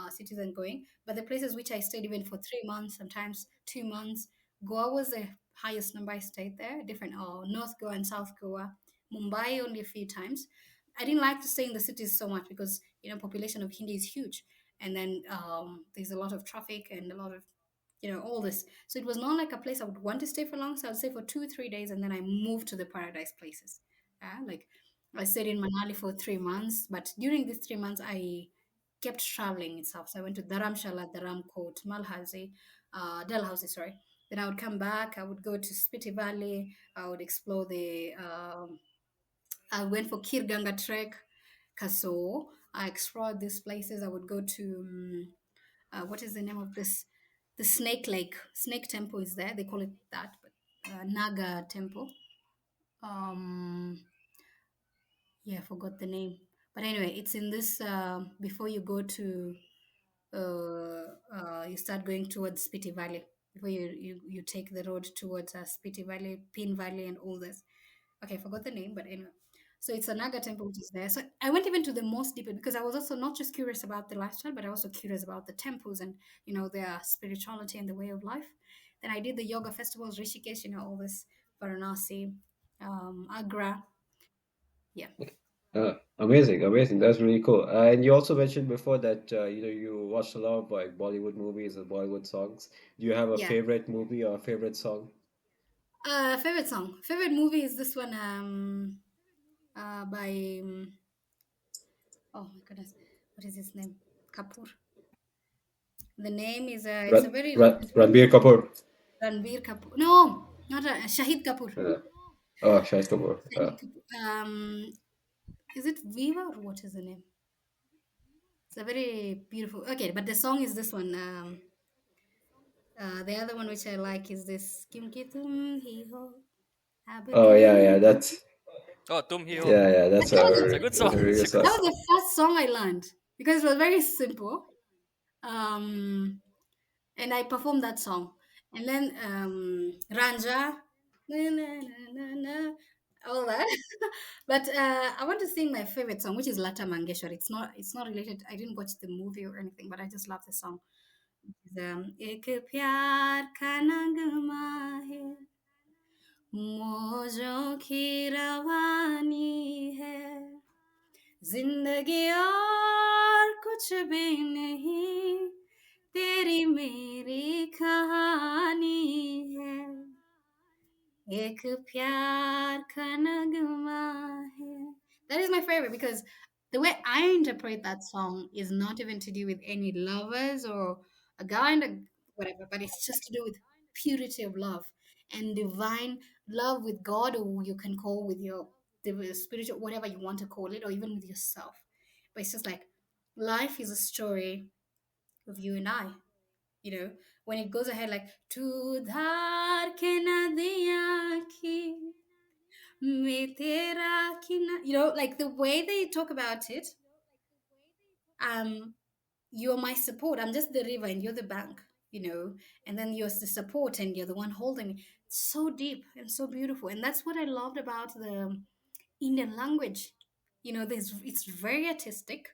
cities and going. But the places which I stayed even for 3 months, sometimes 2 months, Goa was the highest number I stayed there. Different North Goa and South Goa, Mumbai only a few times. I didn't like to stay in the cities so much because population of Hindi is huge, and then there's a lot of traffic and a lot of all this. So it was not like a place I would want to stay for long. So I'd stay for 2 3 days and then I moved to the paradise places. Like I stayed in Manali for 3 months, but during these 3 months I kept traveling itself. So I went to Dharamshala, Dharamkot, Malhazzi, Dalhousie, sorry. Then I would come back. I would go to Spiti Valley. I would explore the. I went for Kirganga trek, Kaso. I explored these places. I would go to what is the name of this? The Snake Lake, Snake Temple is there. They call it that, but Naga Temple. Um, yeah, I forgot the name. But anyway, it's in this. Before you go to, you start going towards Spiti Valley. Before you take the road towards Spiti Valley, Pin Valley, and all this. Okay, I forgot the name, but anyway. So it's a Naga temple which is there. So I went even to the most deeper because I was also not just curious about the lifestyle, but I was also curious about the temples and their spirituality and the way of life. Then I did the yoga festivals, Rishikesh, all this Varanasi, Agra. Yeah, amazing, amazing. That's really cool. And you also mentioned before that you watched a lot of like Bollywood movies and Bollywood songs. Do you have a yeah. favorite movie or a favorite song? Favorite song, favorite movie is this one. By oh my goodness, what is his name? Kapoor. The name is it's a it's very Ranbir Kapoor. Ranbir Kapoor. No, not Shahid Kapoor. Uh, oh, Shahid Kapoor. Shahid Kapoor. Is it Viva or what is the name? It's a very beautiful. Okay, but the song is this one. The other one which I like is this. Kyunki tum hi ho, ab Oh yeah, yeah. kahin. Oh, Tum Hi Yeah, Ho. Yeah, yeah. that was It's the, a good That's song. a really It's good a good song. that was song. the first song I learned because it was very simple. And I performed that song. And then Ranja, na, na, na, na, na, all that. But I want to sing my favorite song, which is Lata Mangeshwar. It's not related. I didn't watch the movie or anything, but I just love the song. It's, एक प्यार का नगमा है मौजों की रवानी है जिंदगी और कुछ भी नहीं तेरी मेरी कहानी है एक प्यार का नगमा है. That is my favorite because the way I interpret that song is not even to do with any lovers or a guy and a whatever, but it's just to do with purity of love and divine love with God, or you can call with your the spiritual, whatever you want to call it, or even with yourself. But it's just like life is a story of you and I. you know, when it goes ahead like tu dhar ke nadiyan ki मैं तेरा you know, like the way they talk about it, um, you're my support. I'm just the river and you're the bank, you know, and then you're the support and you're the one holding me. It's so deep and so beautiful. And that's what I loved about the Indian language. You know, there's it's very artistic,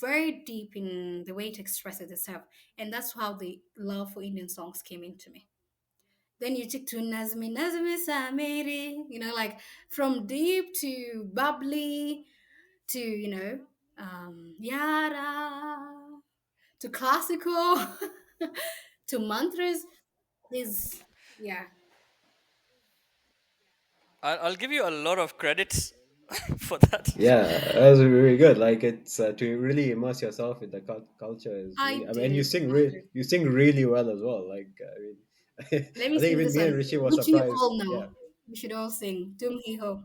very deep in the way it expresses itself. And that's how the love for Indian songs came into me. Then you took to Nazmi, Nazmi Samiri, you know, like from deep to bubbly to, you know, Yara to classical to mantras is, yeah. I'll give you a lot of credits for that. Yeah, that was really good. Like it's to really immerse yourself in the culture is I really. I mean, do. I do. you sing really well as well. Like I mean, Let me I think sing even this me and one, Rishi were which you surprised. all Yeah. know. We should all sing. Tum hi ho.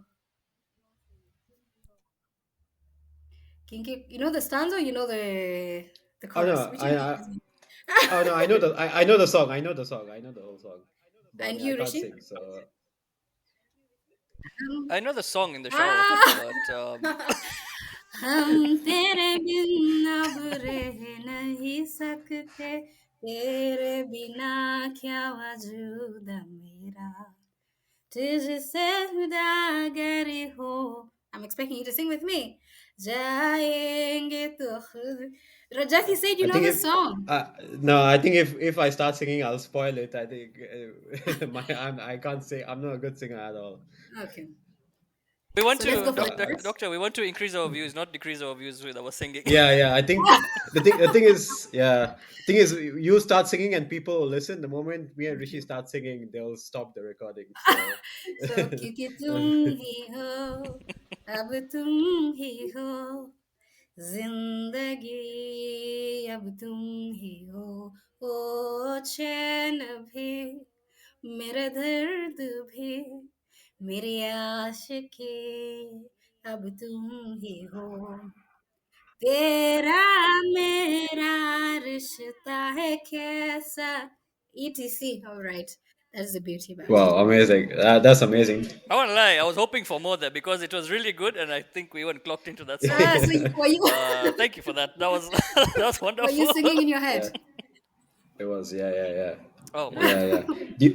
Kinki. You know the stanza, or you know the Oh chorus. no, Which one do you sing? oh no, I know the song. I know the song. I know the whole song, but And yeah, I you, can't Rishi? sing. So I know the song in the shower, Ah! but हम तेरे बिन अब रह नहीं सकते तेरे बिना क्या वजूद मेरा तुझसे जुदागर हो. I'm expecting you to sing with me. जाएंगे तो खुद. Rajat, you said you I know think the if song. no, I think if I start singing, I'll spoil it. I think I can't say I'm not a good singer at all. Okay, we want so let's to, go for the Uh, chorus. doctor. We want to increase our views, not decrease our views with our singing. yeah, I think the thing is, yeah, thing is, you start singing and people will listen. The moment me and Rishi start singing, they'll stop the recording. So, So क्योंकि तुम ही हो, अब तुम ही हो, जिंदगी अब तुम ही हो, ओ चैन भी, मेरा दर्द भी, मेरी आशिकी अब तुम ही हो, तेरा मेरा रिश्ता है कैसा, etc. All right, that's the beauty about it. wow, amazing! That's amazing. I won't lie. I was hoping for more there because it was really good, and I think we even clocked into that song. Ah, so were you Thank you for that. That was that was were you wonderful. singing in your head? Yeah, it was. Oh my. Yeah. Do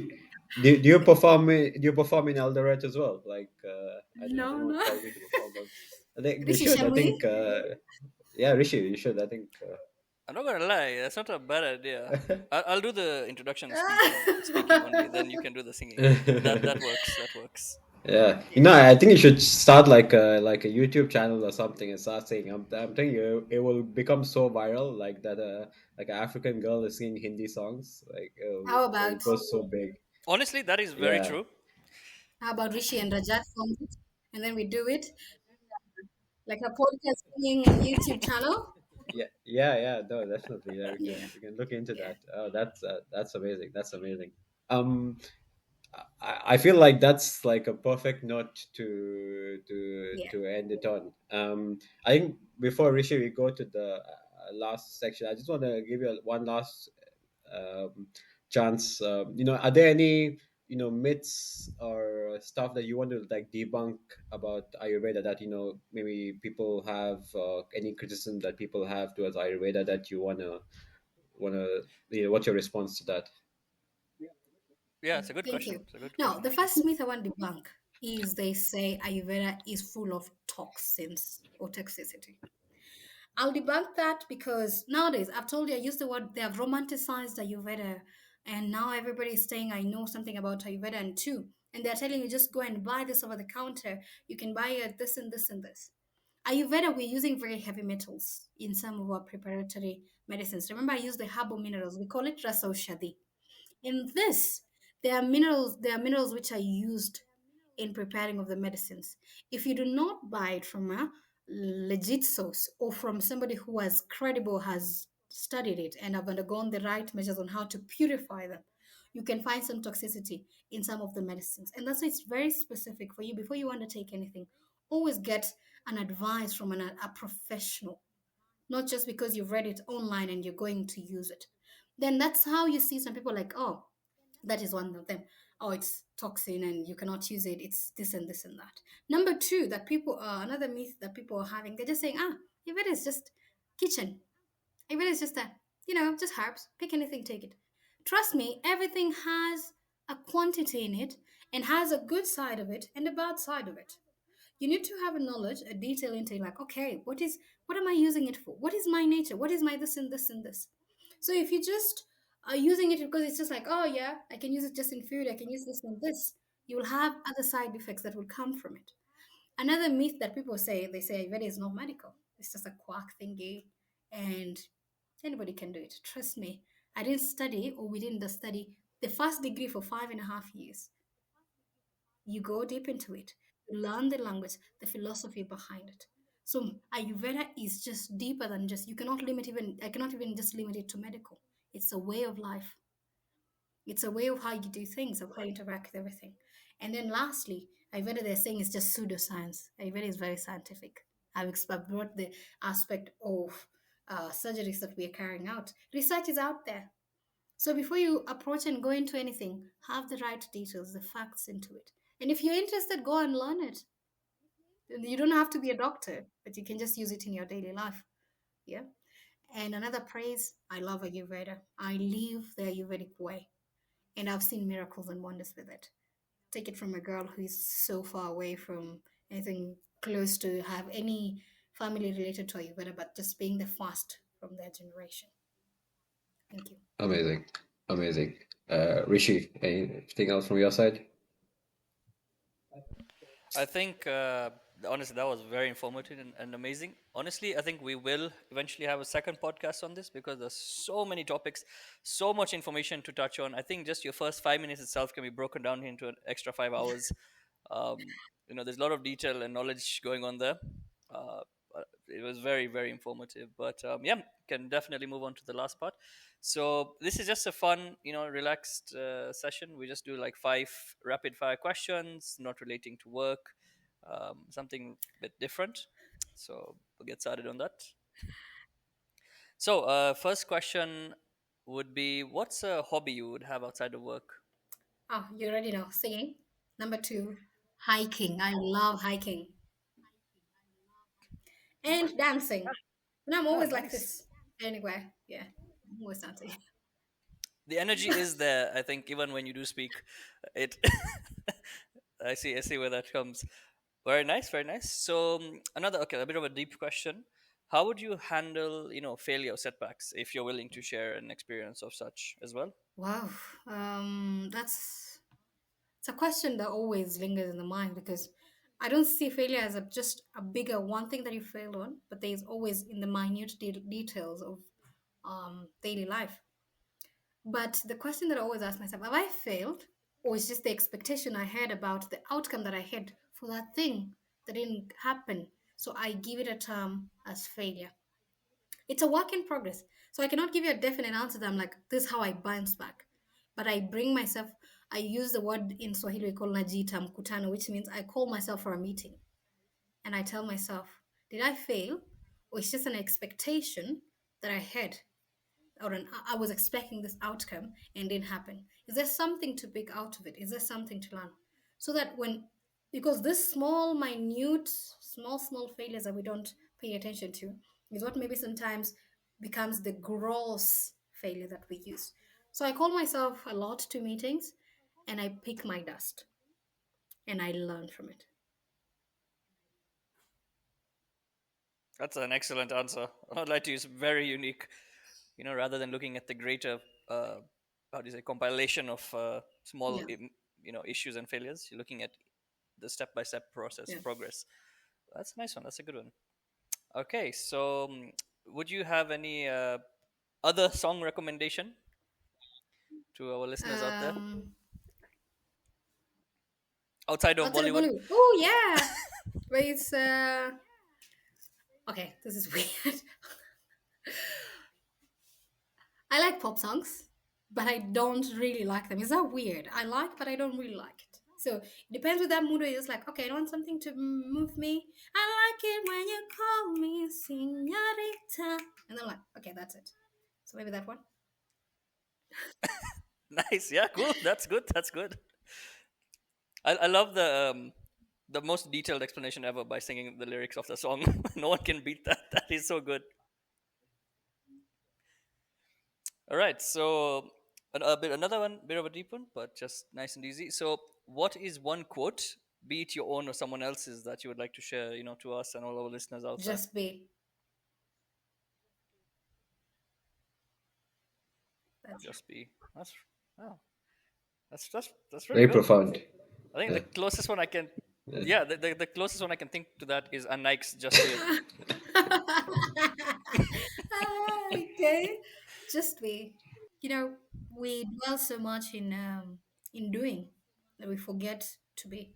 you, do you perform? Do you perform in Eldoret as well? Like, I don't know. No, Someone no. called me to perform, but I think we Rishi, should. I shall think, we? yeah, Rishi, you should. I think. I'm not gonna lie. That's not a bad idea. I'll do the introduction speaking only. Ah. Then you can do the singing. That works. That works. Yeah, I think you should start like a YouTube channel or something and start saying. I'm telling you, it will become so viral like that. Like an African girl is singing Hindi songs. Like How it'll about go so big. Honestly, that is very Yeah, true. Rishi and Rajat form it, and then we do it like a podcast singing YouTube channel? yeah. No, definitely. Yeah, Yeah, we can look into yeah, that. Oh, that's amazing. That's amazing. Um, I feel like that's like a perfect note yeah. to end it on. I think before Rishi we go to the last section, I just want to give you one last um, chance. Are there any myths or stuff that you want to like debunk about Ayurveda that maybe people have any criticism that people have towards Ayurveda that you wanna what's your response to that? Yeah, it's a good Thank question. you. It's a good Now, question. the first myth I want to debunk is they say Ayurveda is full of toxins or toxicity. I'll debunk that because nowadays, I've told you, I used the word, they have romanticized Ayurveda. And now everybody's saying, I know something about Ayurveda and two. And they're telling you, just go and buy this over the counter. You can buy it this and this and this. Ayurveda, we're using very heavy metals in some of our preparatory medicines. Remember, I use the herbal minerals. We call it Rasa Aushadhi. In this, there are minerals which are used in preparing of the medicines. If you do not buy it from a legit source or from somebody who has credible, has studied it and have undergone the right measures on how to purify them, you can find some toxicity in some of the medicines. And that's why it's very specific for you before you undertake anything. Always get an advice from a professional, not just because you've read it online and you're going to use it. Then that's how you see some people like, oh, that is one of them. Oh, it's toxin and you cannot use it. It's this and this and that. Number two, that people, another myth that people are having, they're just saying, ah, if it is just kitchen, if it is just that, just herbs, pick anything, take it. Trust me, everything has a quantity in it and has a good side of it and a bad side of it. You need to have a knowledge, a detail into like, okay, what am I using it for? What is my nature? What is my this and this and this? So if you just are using it because it's just like, oh yeah, I can use it just in food, I can use this and this, you will have other side effects that will come from it. Another myth that people say, they say Ayurveda is not medical. It's just a quack thingy and anybody can do it. Trust me. I didn't study, or we didn't study the first degree for 5.5 years. You go deep into it, you learn the language, the philosophy behind it. So Ayurveda is just deeper than just, you cannot limit even, I cannot even just limit it to medical. It's a way of life. It's a way of how you do things, of how you interact with everything. And then lastly, Ayurveda they're saying is just pseudoscience. Ayurveda is very scientific. I've brought the aspect of surgeries that we are carrying out. Research is out there. So before you approach and go into anything, have the right details, the facts into it. And if you're interested, go and learn it. You don't have to be a doctor, but you can just use it in your daily life. Yeah. And another praise, I love Ayurveda. I live the Ayurvedic way. And I've seen miracles and wonders with it. Take it from a girl who is so far away from anything close to have any family related to Ayurveda, but just being the first from their generation. Thank you. Amazing, amazing. Rishi, anything else from your side? I think honestly that was very informative and amazing. Honestly, I think we will eventually have a second podcast on this because there's so many topics, so much information to touch on. I think just your first 5 minutes itself can be broken down into an extra 5 hours. Um, there's a lot of detail and knowledge going on there. But it was very, very informative. But yeah, can definitely move on to the last part. So this is just a fun, relaxed session. We just do like 5 rapid fire questions, not relating to work, something a bit different. So we'll get started on that. So first question would be, what's a hobby you would have outside of work? Oh, you already know. Singing. Number two, hiking. I love hiking and dancing. And I'm Oh, always like nice. this. Anyway, yeah, I'm always dancing. The energy is there. I think even when you do speak, it. I see where that comes. Very nice, very nice. So another, okay, a bit of a deep question. How would you handle, failure or setbacks if you're willing to share an experience of such as well? Wow. That's it's a question that always lingers in the mind because I don't see failure as just a bigger one thing that you failed on, but there's always in the minute details of daily life. But the question that I always ask myself, have I failed? Or is just the expectation I had about the outcome that I had for that thing that didn't happen? So I give it a term as failure. It's a work in progress. So I cannot give you a definite answer that I'm like, this is how I bounce back. But I bring myself, I use the word in Swahili we call najita mkutano, which means I call myself for a meeting and I tell myself, did I fail? Or it's just an expectation that I had or I was expecting this outcome and didn't happen. Is there something to pick out of it? Is there something to learn? So that because this small, minute, small failures that we don't pay attention to is what maybe sometimes becomes the gross failure that we use. So I call myself a lot to meetings and I pick my dust and I learn from it. That's an excellent answer. I'd like to use very unique, rather than looking at the greater, uh, how do you say, compilation of small, Yeah, issues and failures. You're looking at the step-by-step process, yeah. progress. That's a nice one. That's a good one. Okay, so would you have any other song recommendation to our listeners out there Um, outside of outside of Bollywood? Bollywood. Oh yeah, but it's okay. This is weird. I like pop songs, but I don't really like them. Is that weird? I like, but I don't really like it. So it depends with that mood. Where it's like, okay, I want something to move me. I like it when you call me señorita, and I'm like, okay, that's it. So maybe that one. Nice. Yeah, cool. That's good. That's good. I love the most detailed explanation ever by singing the lyrics of the song. No one can beat that. That is so good. All right, so another one, bit of a deep one, but just nice and easy. So, what is one quote, be it your own or someone else's, that you would like to share, to us and all our listeners out there? Just be. That's Just be. That's oh, that's really Very good. profound. I think the Yeah. closest one I can, Yeah. yeah, the closest one I can think to that is a Nike's "Just Do It." okay. Just be. You know, we dwell so much in doing that we forget to be,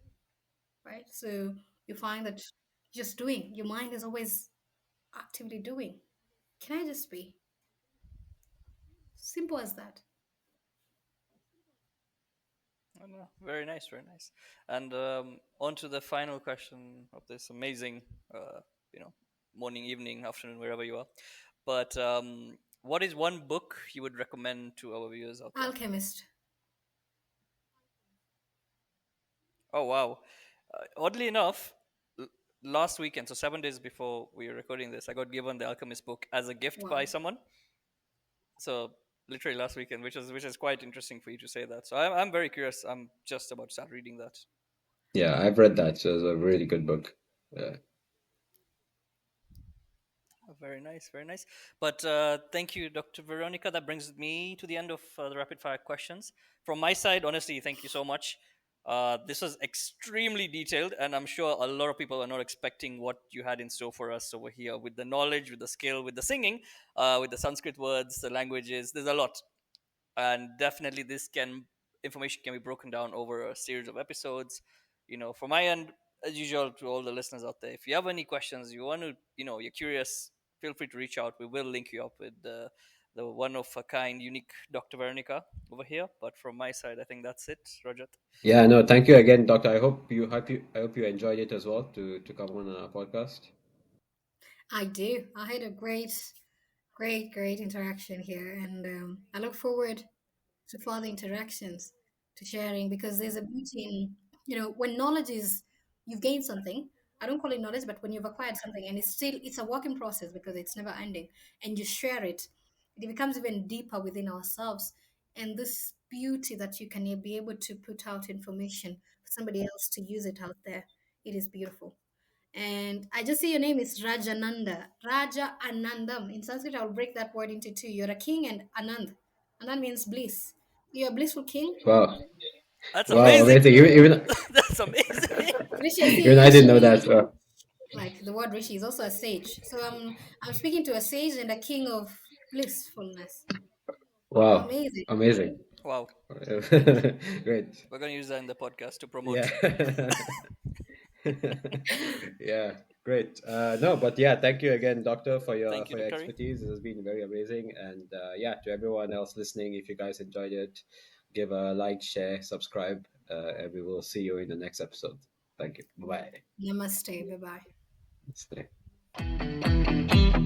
right? So you find that just doing, your mind is always actively doing. Can I just be? Simple as that. Oh, no, very nice, very nice. And on to the final question of this amazing, uh, you know, morning, evening, afternoon, wherever you are. But what is one book you would recommend to our viewers out there? Alchemist. Oh wow! Oddly enough, l- last weekend, so 7 days before we were recording this, I got given the Alchemist book as a gift by Wow. someone. So literally last weekend, which is quite interesting for you to say that. So I'm very curious. I'm just about to start reading that. Yeah, I've read that. So it's a really good book. Yeah. Oh, very nice, very nice. But thank you, Dr. Veronica. That brings me to the end of the rapid fire questions. From my side, honestly, thank you so much. This was extremely detailed, and I'm sure a lot of people are not expecting what you had in store for us over here with the knowledge, with the skill, with the singing, with the Sanskrit words, the languages. There's a lot, and definitely this can information can be broken down over a series of episodes. From my end, as usual, to all the listeners out there, if you have any questions, you want to, you're curious, feel free to reach out. We will link you up with the one of a kind unique Dr. Veronica over here. But from my side, I think that's it, Rajat. Yeah, no, thank you again, Doctor. I hope you enjoyed it as well to come on our podcast. I do. I had a great interaction here, and I look forward to further interactions, to sharing, because there's a beauty in, when knowledge is, you've gained something. I don't call it knowledge, but when you've acquired something and it's a working process because it's never ending, and you share it, it becomes even deeper within ourselves. And this beauty that you can be able to put out information for somebody else to use it out there, it is beautiful. And I just see your name is Rajananda. Raja Anandam. In Sanskrit, I'll break that word into two. You're a king and Anand. Anand means bliss. You're a blissful king. Wow, That's wow, amazing. amazing. Even That's amazing. Rishi, I even see I Rishi didn't know that. means So, like the word Rishi is also a sage. So I'm speaking to a sage and a king of blissfulness. wow, Amazing. amazing. Wow, Great. we're gonna use that in the podcast to promote. Yeah. Yeah, great. No, but yeah, thank you again, Doctor, for your Thank you, for your Dr. expertise. This has been very amazing. And yeah, to everyone else listening, if you guys enjoyed it, give a like, share, subscribe, and we will see you in the next episode. Thank you. Bye Namaste. Bye bye. bye.